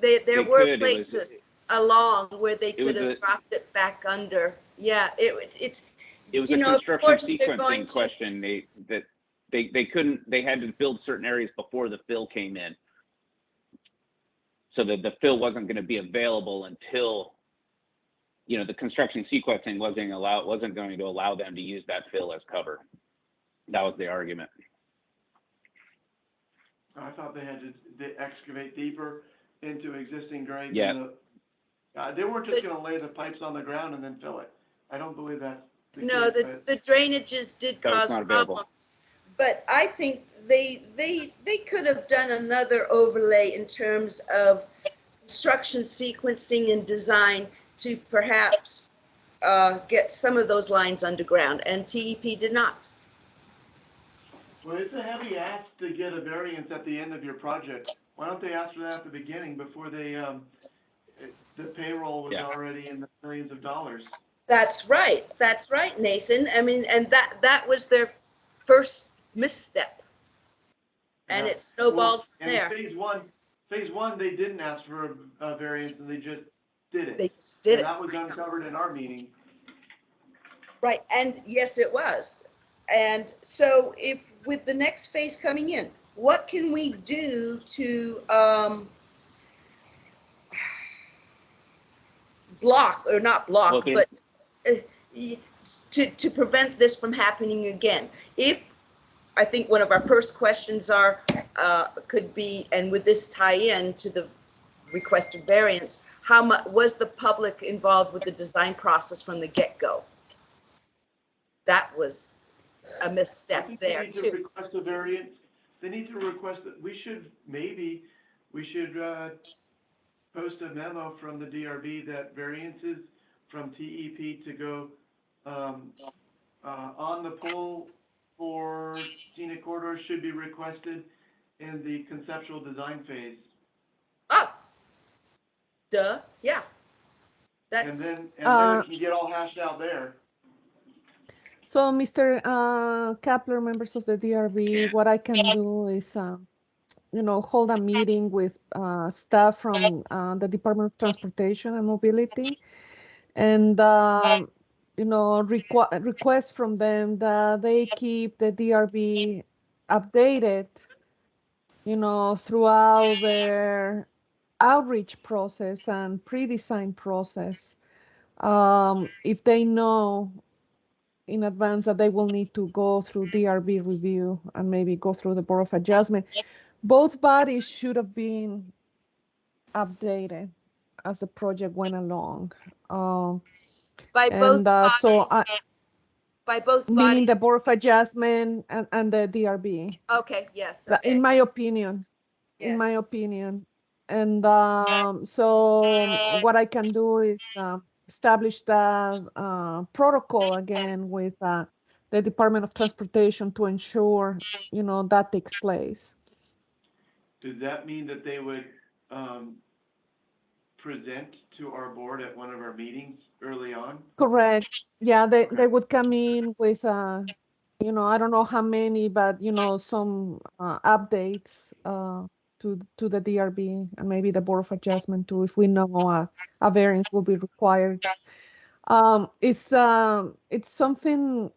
There They were could. places along where they could have dropped it back under. Yeah, it was a construction sequencing question, Nate, that they couldn't, they had to build certain areas before the fill came in. So that the fill wasn't going to be available until, you know, the construction sequencing wasn't going to allow them to use that fill as cover. That was the argument. I thought they had to excavate deeper into existing grades. Yeah. They weren't just going to lay the pipes on the ground and then fill it. I don't believe that's the case, the drainages did cause problems. But I think they could have done another overlay in terms of construction sequencing and design to perhaps get some of those lines underground, and TEP did not. Well, it's a heavy ask to get a variance at the end of your project. Why don't they ask for that at the beginning before they, the payroll was Yeah. already in the millions of dollars? That's right, Nathan. I mean, and that was their first misstep. And Yeah. it snowballed Well, from and in there. phase one, they didn't ask for a variance and they just did it. They just did And it. that was uncovered in our meeting. Right, and yes, it was. And so if with the next phase coming in, what can we do to block, or not block, Well, there- but to prevent this from happening again? If, I think one of our first questions could be, and would this tie in to the requested variance, how much was the public involved with the design process from the get-go? That was a I misstep think there they need to too. request a variance. They need to request that we should post a memo from the DRB that variances from TEP to go on the pool for scenic corridors should be requested in the conceptual design phase. Oh, duh, yeah. And That's, then it can get all hashed out there. So, Mr. Kapler, members of the DRB, what I can do is, hold a meeting with staff from the Department of Transportation and Mobility, and request from them that they keep the DRB updated, throughout their outreach process and pre-design process. If they know in advance that they will need to go through DRB review and maybe go through the Board of Adjustment, both bodies should have been updated as the project went along. by both bodies, by both Meaning bodies. the Board of Adjustment and the DRB. Okay, yes, okay. In my opinion. Yes. In my opinion. And so what I can do is establish that protocol again with the Department of Transportation to ensure, that takes place. Does that mean that they would present to our board at one of our meetings early on? Correct. Yeah, they Okay. would come in with, I don't know how many, but, some updates to the DRB and maybe the Board of Adjustment too, if we know a variance will be required. It's something,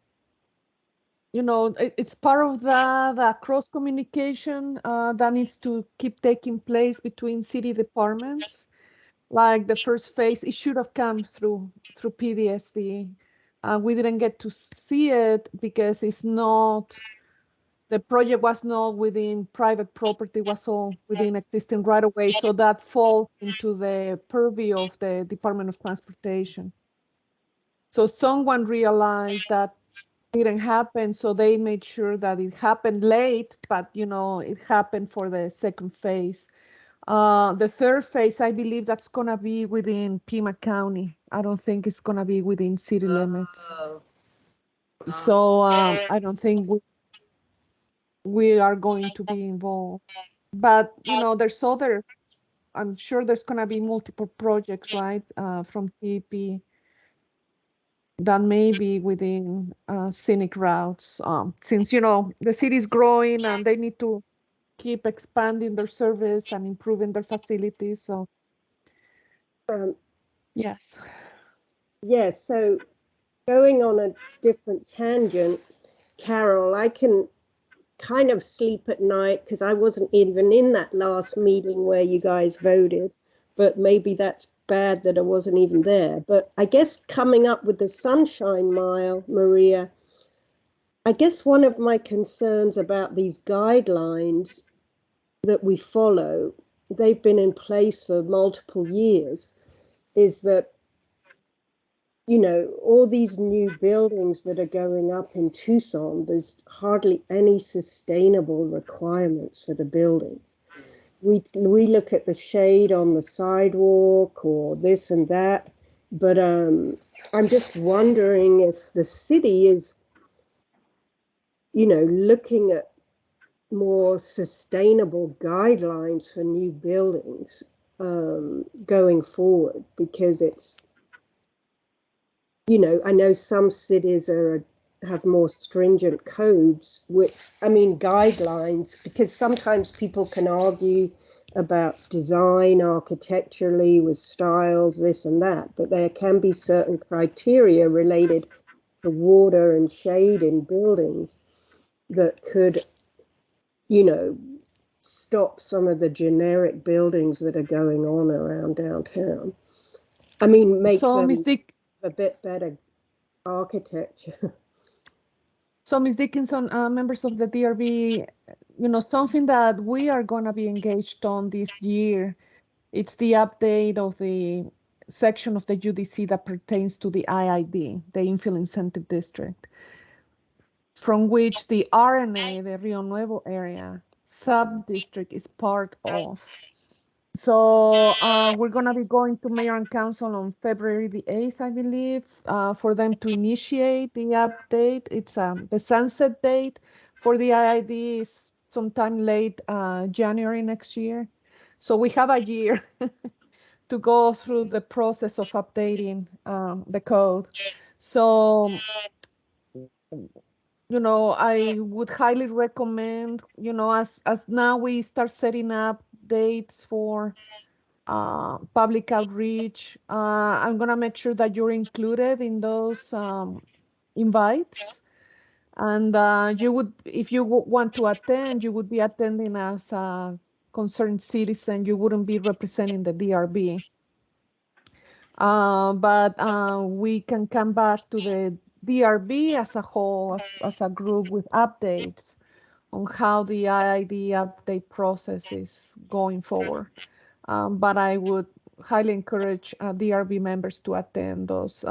it's part of the cross communication that needs to keep taking place between city departments. Like the first phase, it should have come through PDSD. We didn't get to see it because the project was not within private property, was all within existing right of way. So that falls into the purview of the Department of Transportation. So someone realized that didn't happen, so they made sure that it happened late, but it happened for the second phase. The third phase, I believe that's gonna be within Pima County. I don't think it's gonna be within city limits. So I don't think we are going to be involved. But there's I'm sure there's gonna be multiple projects, right, from TP that may be within scenic routes. Since the city's growing and they need to keep expanding their service and improving their facilities. So yes. Yeah, so going on a different tangent, Carol, I can kind of sleep at night because I wasn't even in that last meeting where you guys voted, but maybe that's bad that I wasn't even there. But I guess coming up with the Sunshine Mile, Maria, I guess one of my concerns about these guidelines that we follow, they've been in place for multiple years, is that all these new buildings that are going up in Tucson, there's hardly any sustainable requirements for the buildings. We look at the shade on the sidewalk or this and that, But I'm just wondering if the city is, looking at more sustainable guidelines for new buildings going forward, because it's, I know some cities have more stringent codes, guidelines, because sometimes people can argue about design architecturally with styles, this and that, but there can be certain criteria related to water and shade in buildings that could, stop some of the generic buildings that are going on around downtown. Make So, them Ms. Dick, a bit better architecture. so Ms. Dickinson, members of the DRB, something that we are going to be engaged on this year, it's the update of the section of the UDC that pertains to the IID, the Infill Incentive District, from which the RNA, the Rio Nuevo area, sub-district is part of. So we're going to be going to Mayor and Council on February the 8th, I believe, for them to initiate the update. It's the sunset date for the IID is sometime late January next year. So we have a year to go through the process of updating the code. So, I would highly recommend, as now we start setting up dates for public outreach. I'm gonna make sure that you're included in those invites. And you would, if you want to attend, you would be attending as a concerned citizen. You wouldn't be representing the DRB. But we can come back to the DRB as a whole, as a group with updates on how the IID update process is going forward. But I would highly encourage DRB members to attend those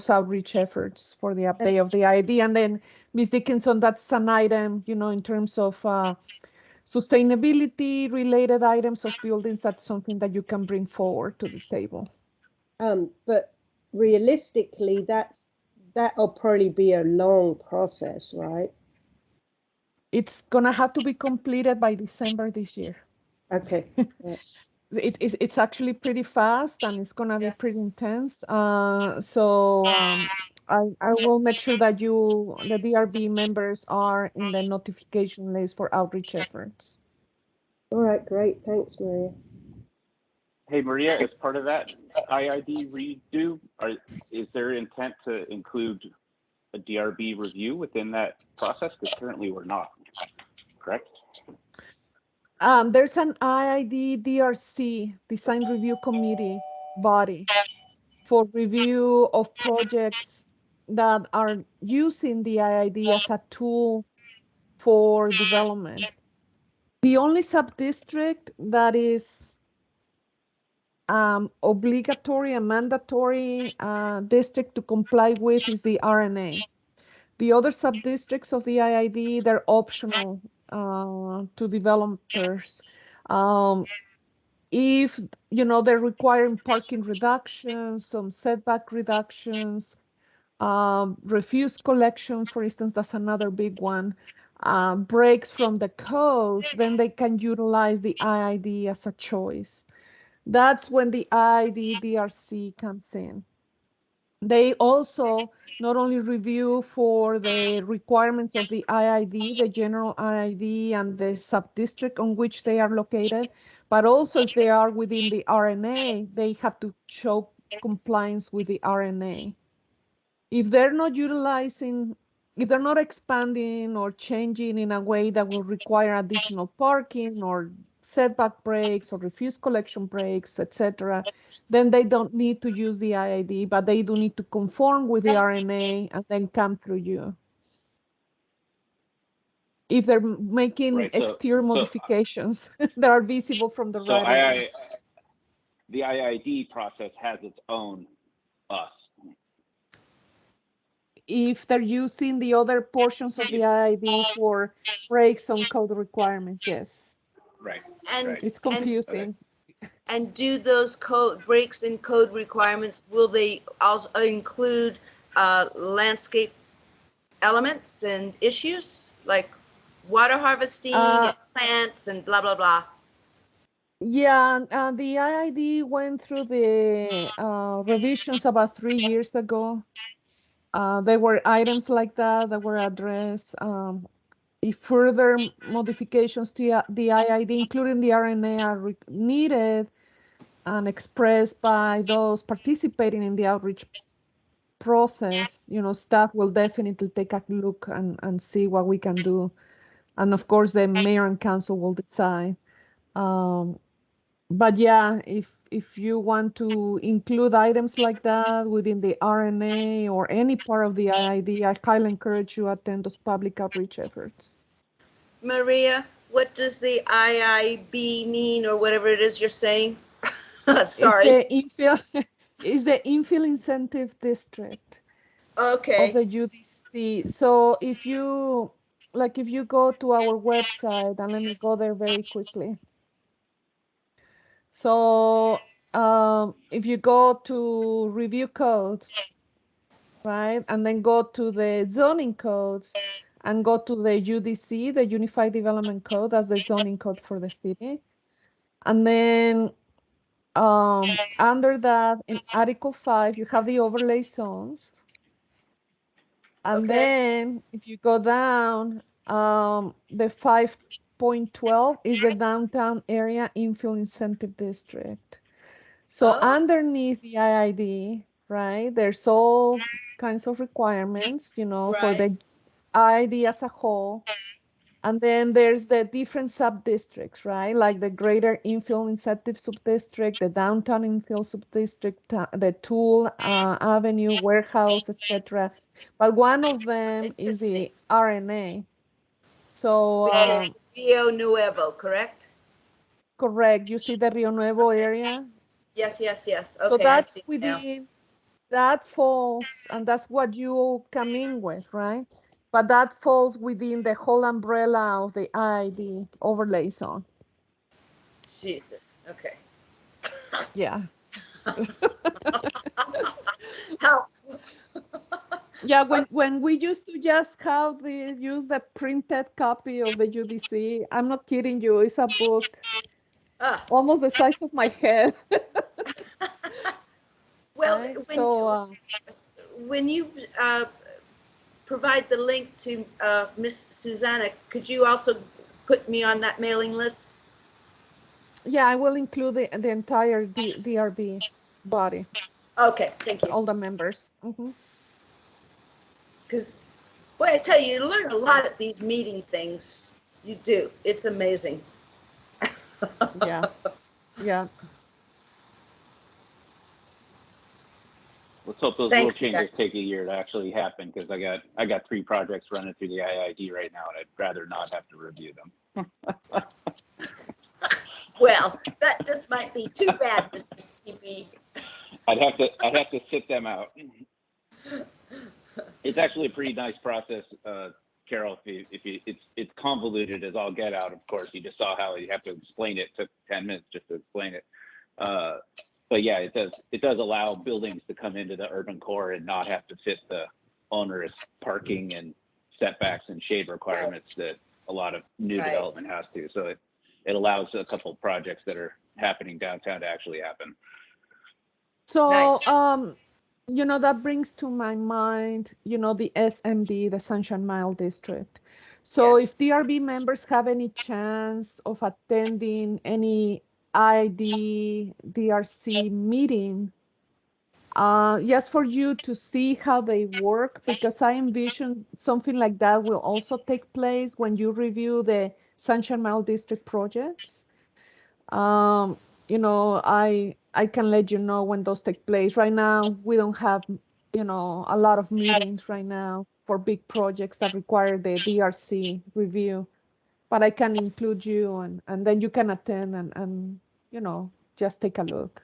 outreach efforts for the update of the ID. And then, Ms. Dickinson, that's an item, in terms of sustainability related items of buildings, that's something that you can bring forward to the table. But realistically, that'll probably be a long process, right? It's gonna have to be completed by December this year. Okay. It's actually pretty fast, and it's gonna be pretty intense. I will make sure that the DRB members are in the notification list for outreach efforts. All right, great. Thanks, Maria. Hey, Maria, as part of that IID redo, is there intent to include a DRB review within that process? Because currently we're not, correct? There's an IID DRC, Design Review Committee body, for review of projects that are using the IID as a tool for development. The only sub-district that is obligatory and mandatory district to comply with is the RNA. The other sub-districts of the IID, they're optional to developers. If, they're requiring parking reductions, some setback reductions, refuse collection, for instance, that's another big one, breaks from the codes, then they can utilize the IID as a choice. That's when the IID DRC comes in. They also not only review for the requirements of the IID, the general IID, and the sub-district on which they are located, but also if they are within the RNA, they have to show compliance with the RNA. If they're not expanding or changing in a way that will require additional parking or setback breaks or refuse collection breaks, etc., then they don't need to use the IID, but they do need to conform with the RNA and then come through you. If they're making exterior modifications that are visible from the right. The IID process has its own us. If they're using the other portions of the IID for breaks on code requirements, yes. Right. And it's confusing. And do those code breaks in code requirements, will they also include landscape elements and issues like water harvesting and plants and blah, blah, blah? Yeah, the IID went through the revisions about 3 years ago. There were items like that were addressed. If further modifications to the IID, including the RNA, are needed and expressed by those participating in the outreach process, staff will definitely take a look and see what we can do. And of course, the mayor and council will decide. But yeah, if you want to include items like that within the RNA or any part of the IID, I highly encourage you to attend those public outreach efforts. Maria, what does the IIB mean, or whatever it is you're saying? Sorry. It's the infill incentive district Okay. of the UDC. So if you go to our website, and let me go there very quickly. So if you go to review codes, right, and then go to the zoning codes and go to the UDC, the Unified Development Code, as the zoning code for the city. And then under that, in Article 5, you have the overlay zones. And Okay. then if you go down, the 5.12 is the downtown area infill incentive district. So underneath the IID, right, there's all kinds of requirements, for the IID as a whole. And then there's the different sub-districts, right? Like the greater infill incentive sub-district, the downtown infill sub-district, the Tool Avenue, Warehouse, etc. But one of them is the RNA. So which is Rio Nuevo, correct? correct. You see the Rio Nuevo area? Yes, yes, yes. Okay, So that's I see within, that falls, and that's what you come in with, right? But that falls within the whole umbrella of the IID overlay zone. Jesus. Okay. Yeah. Help. Yeah, when we used to just use the printed copy of the UDC, I'm not kidding you, it's a book almost the size of my head. Well, right? when you provide the link to Miss Susanna, could you also put me on that mailing list? Yeah, I will include the entire DRB body. Okay, thank you. All the members. Because, boy, I tell you, you learn a lot at these meeting things. You do. It's amazing. Yeah. Yeah. Let's hope those rule changes take a year to actually happen, because I got 3 projects running through the IID right now, and I'd rather not have to review them. Well, that just might be too bad, Mr. Stevie. I'd have to sit them out. It's actually a pretty nice process, Carol. It's convoluted as all get out. Of course, you just saw how you have to explain it. It took 10 minutes just to explain it. But yeah, it does allow buildings to come into the urban core and not have to fit the onerous parking and setbacks and shade requirements that a lot of new development has to. So it allows a couple of projects that are happening downtown to actually happen. So, that brings to my mind, the SMD, the Sunshine Mile District. So if DRB members have any chance of attending any ID DRC meeting, just for you to see how they work, because I envision something like that will also take place when you review the Sunshine Mile District projects. I can let you know when those take place. Right now, we don't have, a lot of meetings right now for big projects that require the DRC review, but I can include you and then you can attend and just take a look.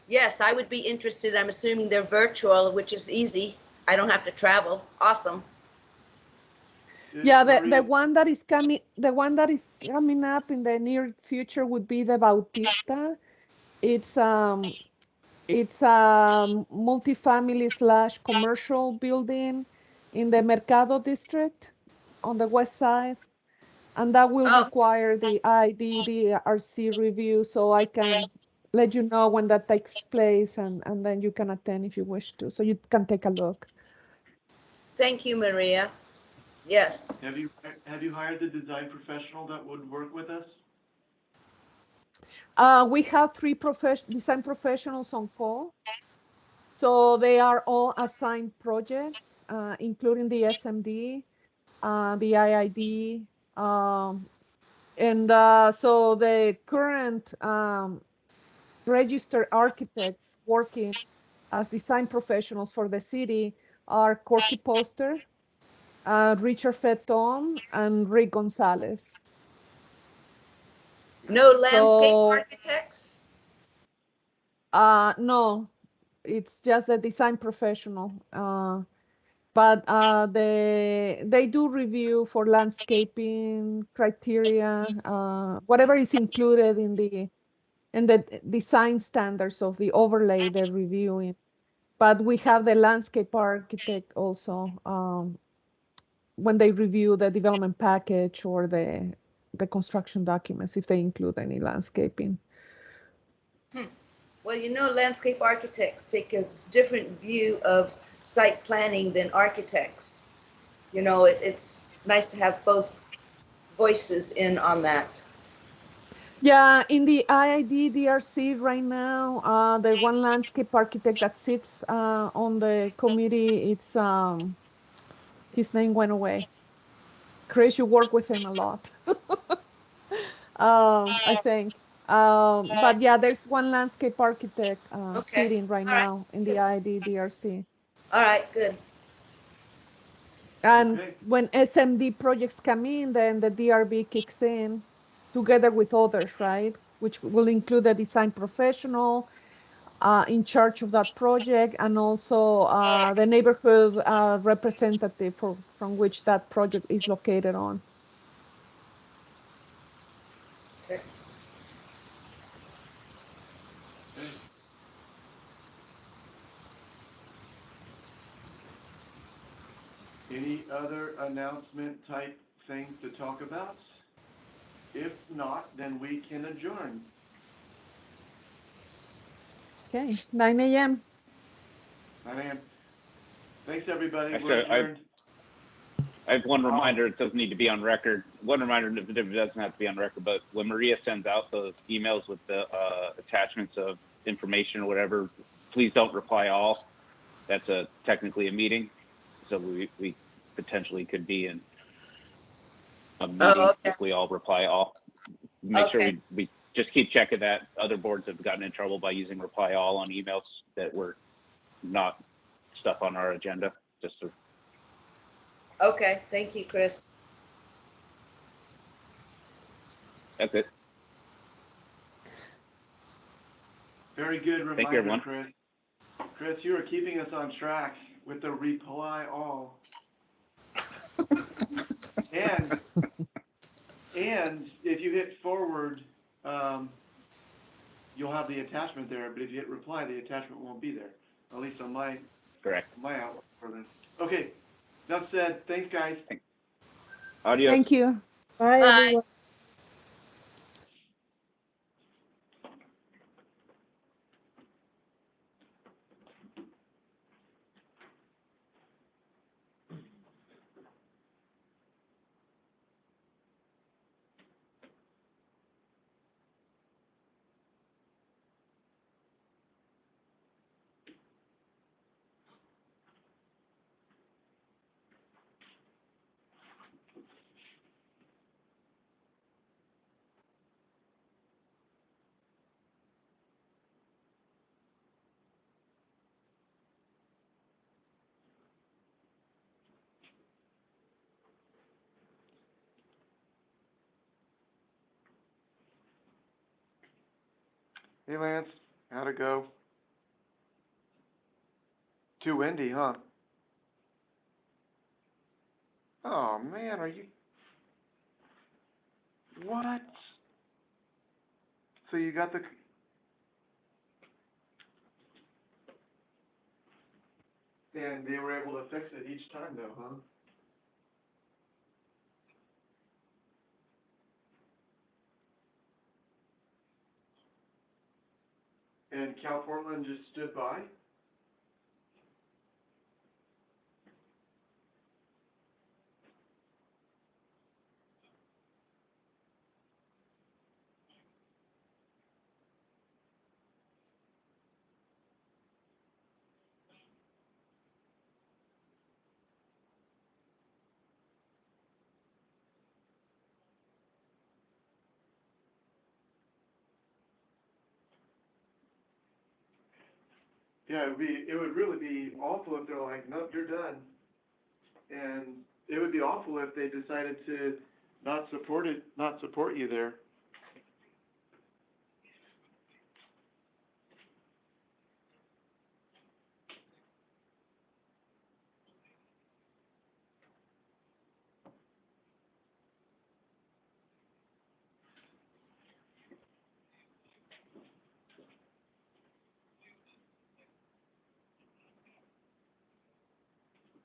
Yes, I would be interested. I'm assuming they're virtual, which is easy. I don't have to travel. Awesome. Yeah, the Maria? one that is coming up in the near future would be the Bautista. It's multifamily / commercial building in the Mercado district on the west side. And that will Oh, require the IDDRC review, so I can let you know when that takes place, and then you can attend if you wish to, so you can take a look. thank you, Maria. Yes. Have you hired the design professional that would work with us? We have 3 design professionals on call. So they are all assigned projects, including the SMD, the IID, and so the current registered architects working as design professionals for the city are Corky Poster, Richard Feton, and Rick Gonzalez. No landscape So, architects? no, it's just a design professional. But they do review for landscaping criteria, whatever is included in the design standards of the overlay they're reviewing. But we have the landscape architect also when they review the development package or the construction documents, if they include any landscaping. Well, landscape architects take a different view of site planning than architects. It's nice to have both voices in on that. Yeah, in the IID DRC right now, the one landscape architect that sits on the committee, it's his name went away. Chris, you work with him a lot. I think. But yeah, there's one landscape architect Okay. sitting right All right. now in the Good. IID DRC. All right, good. And Okay. when SMD projects come in, then the DRB kicks in together with others, right? Which will include a design professional in charge of that project, and also the neighborhood representative from which that project is located on. Okay. Okay. Any other announcement type things to talk about? If not, then we can adjourn. Okay, 9 a.m. 9 a.m. Thanks, everybody. Actually, We're adjourned. I have one reminder. It doesn't need to be on record. One reminder, it doesn't have to be on record, but when Maria sends out those emails with the attachments of information or whatever, please don't reply all. That's technically a meeting, so we potentially could be in a meeting if we all reply all. Make sure we just keep checking that. Other boards have gotten in trouble by using reply all on emails that were not stuff on our agenda. Just to Okay, thank you, Chris. That's it. Very good Thank you, reminder, everyone. Chris. Chris, you are keeping us on track with the reply all. and if you hit forward, you'll have the attachment there, but if you hit reply, the attachment won't be there. At least on my outlook for this. Okay, that said, thanks, guys. Adios. Thank you. Bye, everyone. Hey, Lance, how'd it go? Too windy, huh? Oh, man, are you, what? So you got the, and they were able to fix it each time though, huh? And Cal Portland just stood by? Yeah, it would really be awful if they're like, nope, you're done. And it would be awful if they decided to not support you there.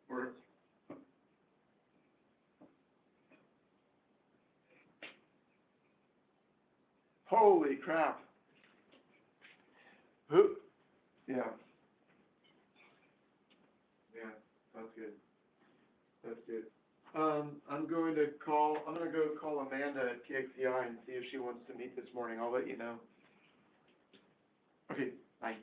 Or, holy crap. Who? Yeah. Yeah, that's good. That's good. I'm going to go call Amanda at KXCI and see if she wants to meet this morning. I'll let you know. Okay, bye.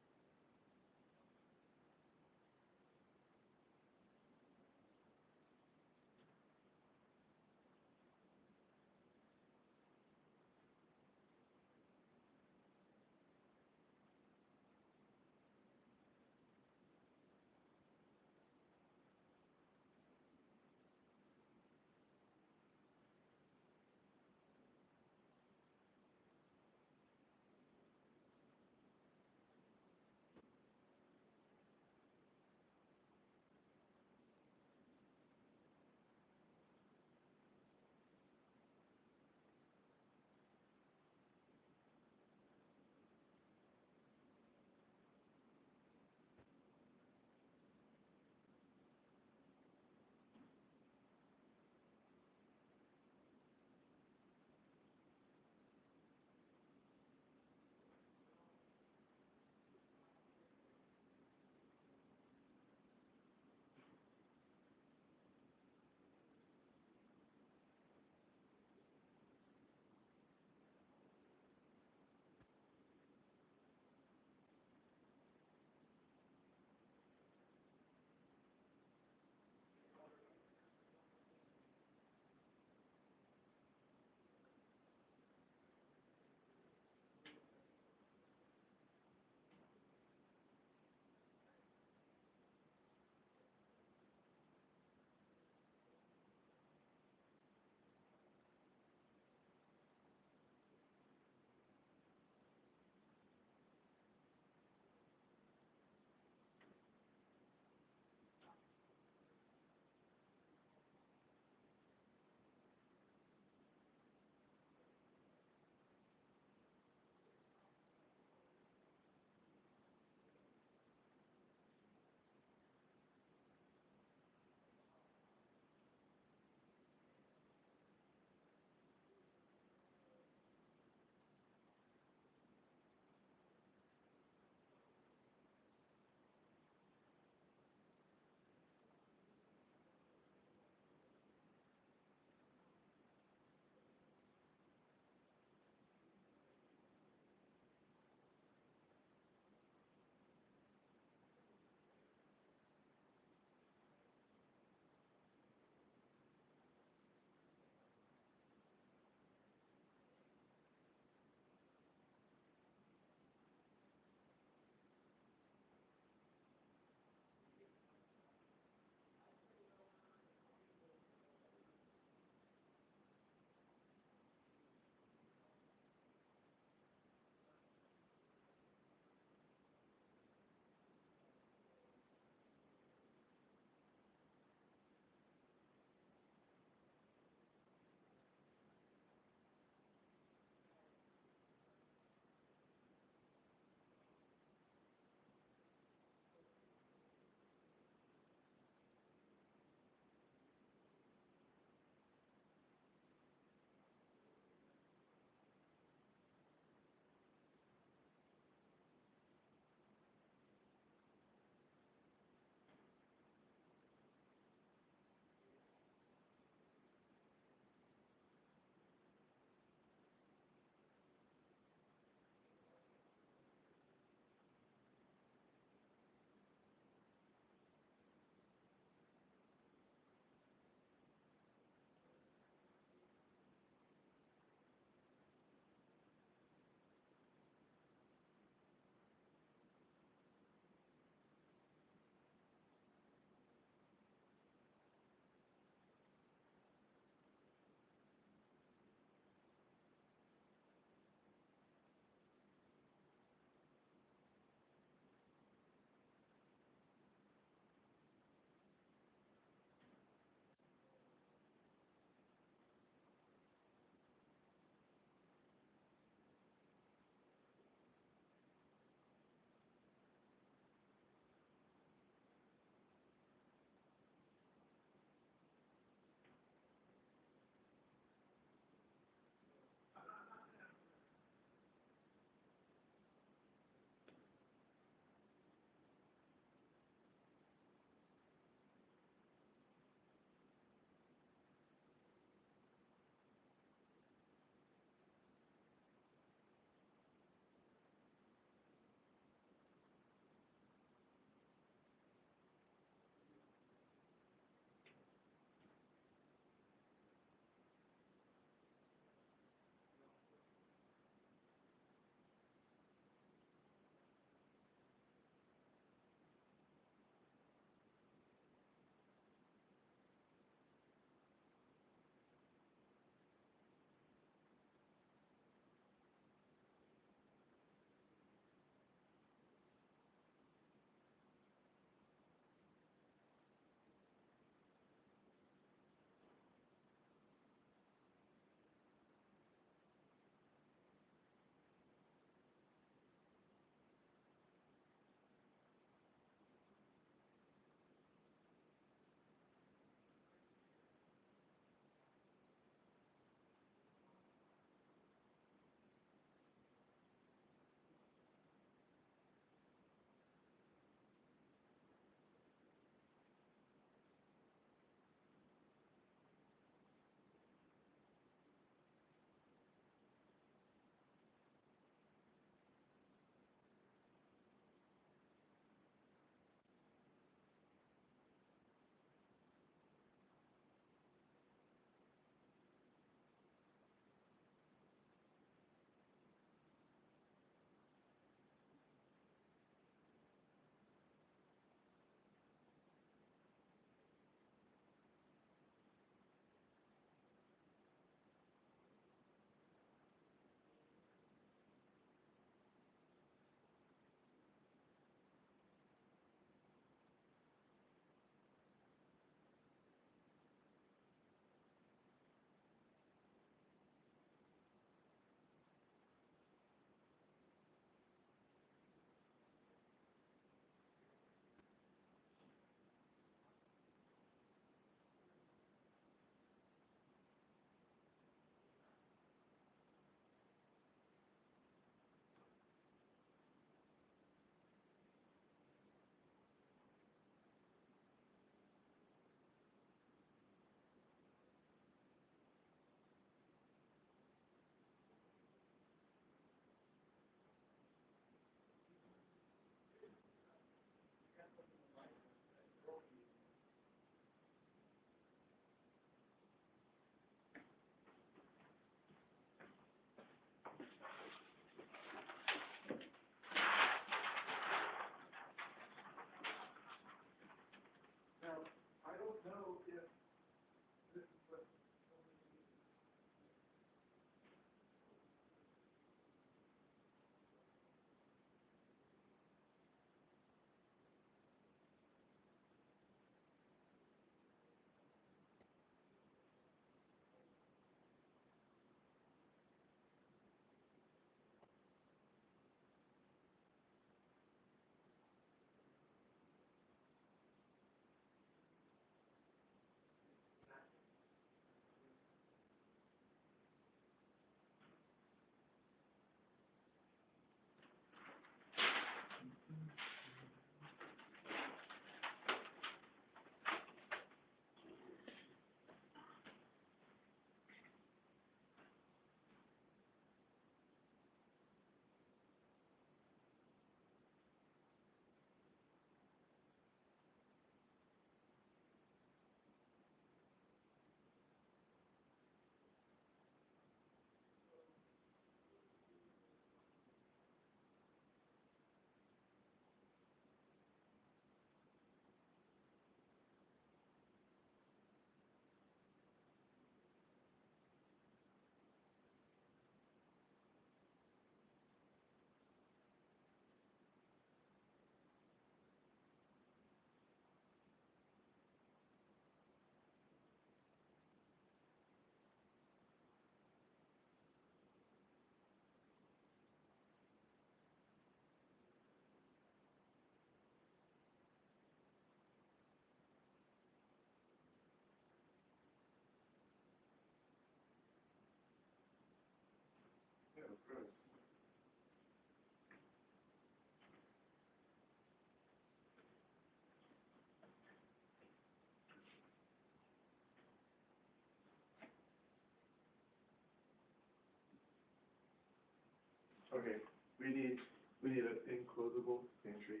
Okay, we need an enclosable pantry.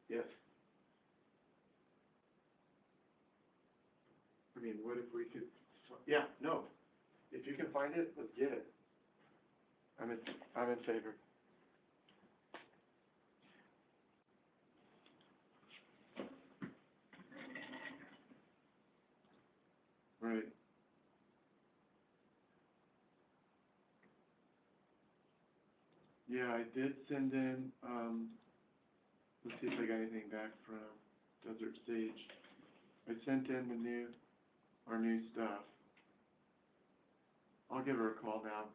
Yes. I mean, what if we could, yeah, no, if you can find it, let's get it. I'm in favor. Right. Yeah, I did send in, let's see if I got anything back from Desert Sage. I sent in our new stuff. I'll give her a call now.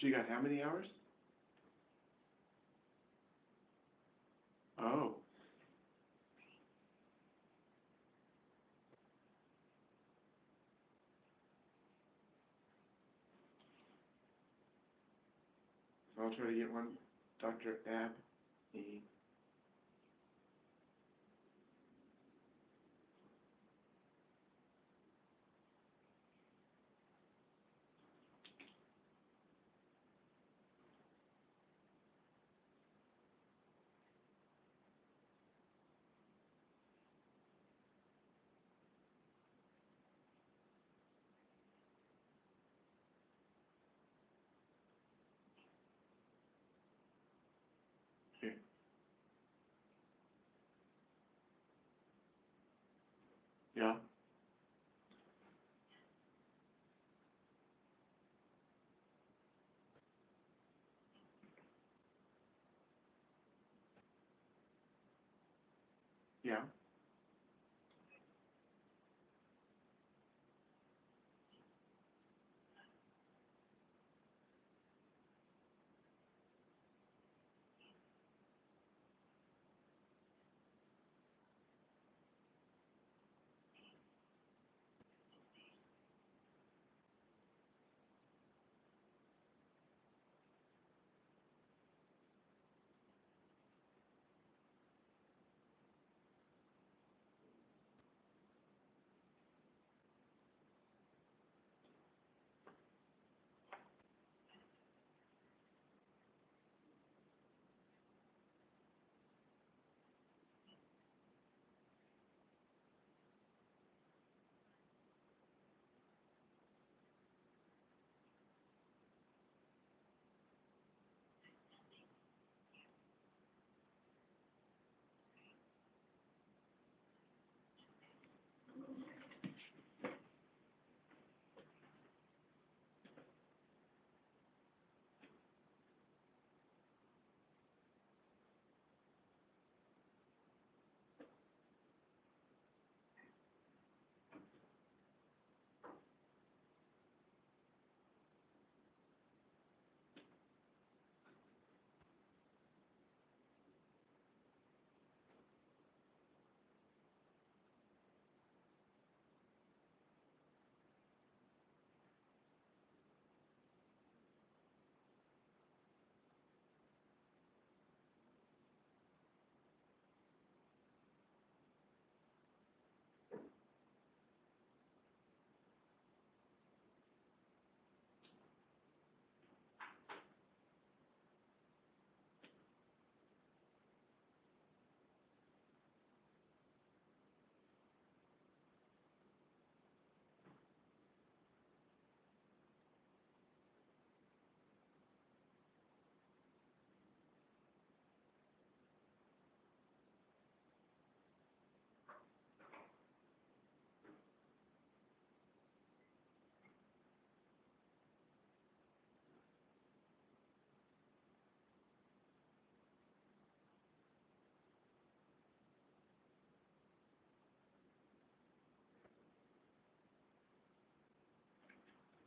She got how many hours? Oh. So I'll try to get one, Dr. Ab-E. Here. Yeah. Yeah.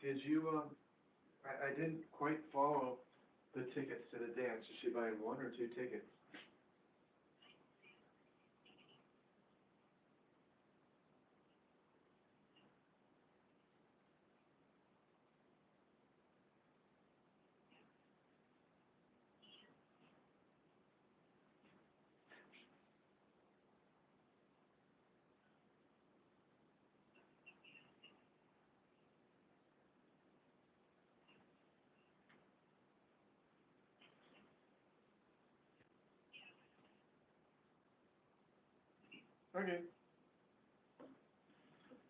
did you, I didn't quite follow the tickets to the dance. Is she buying 1 or 2 tickets? Okay.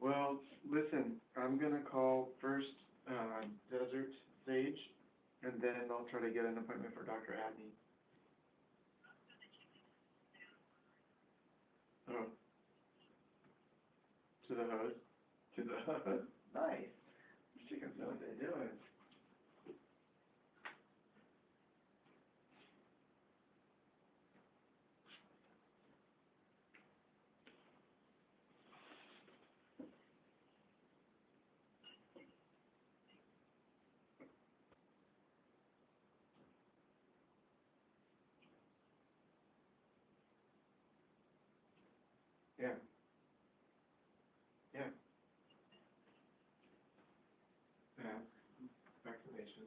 Well, listen, I'm gonna call first, Desert Sage, and then I'll try to get an appointment for Dr. Abney. Oh. To the host? To the host? Nice. Chickens know what they're doing. Yeah. Yeah. Yeah. Vaccination.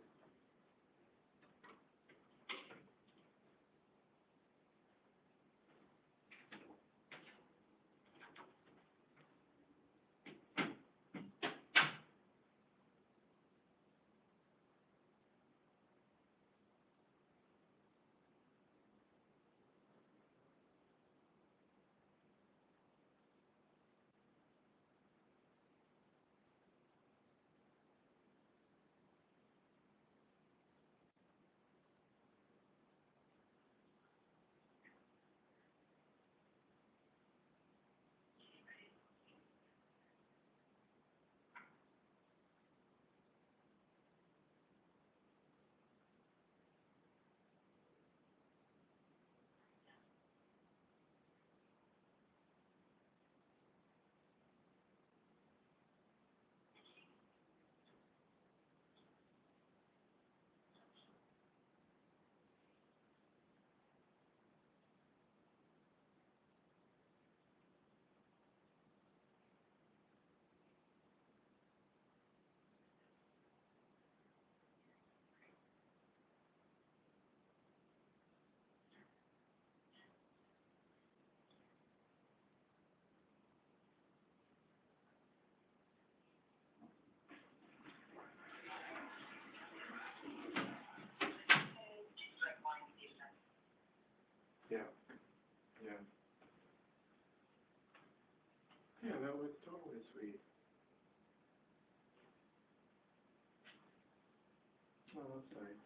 Yeah. Yeah. Yeah, that was totally sweet. Oh, that's nice.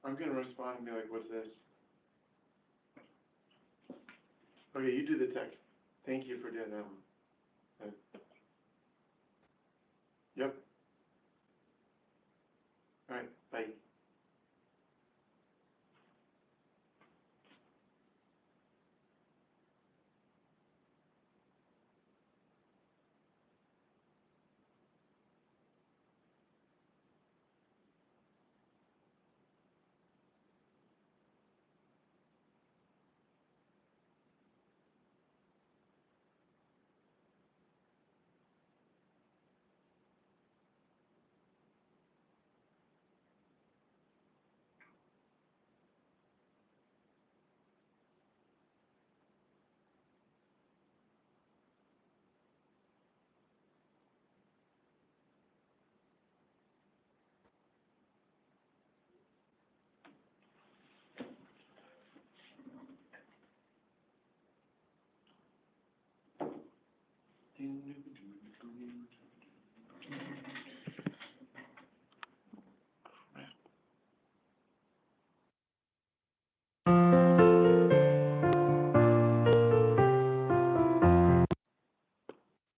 I'm gonna respond and be like, what's this? Okay, you do the text. Thank you for doing that one. Yep. All right.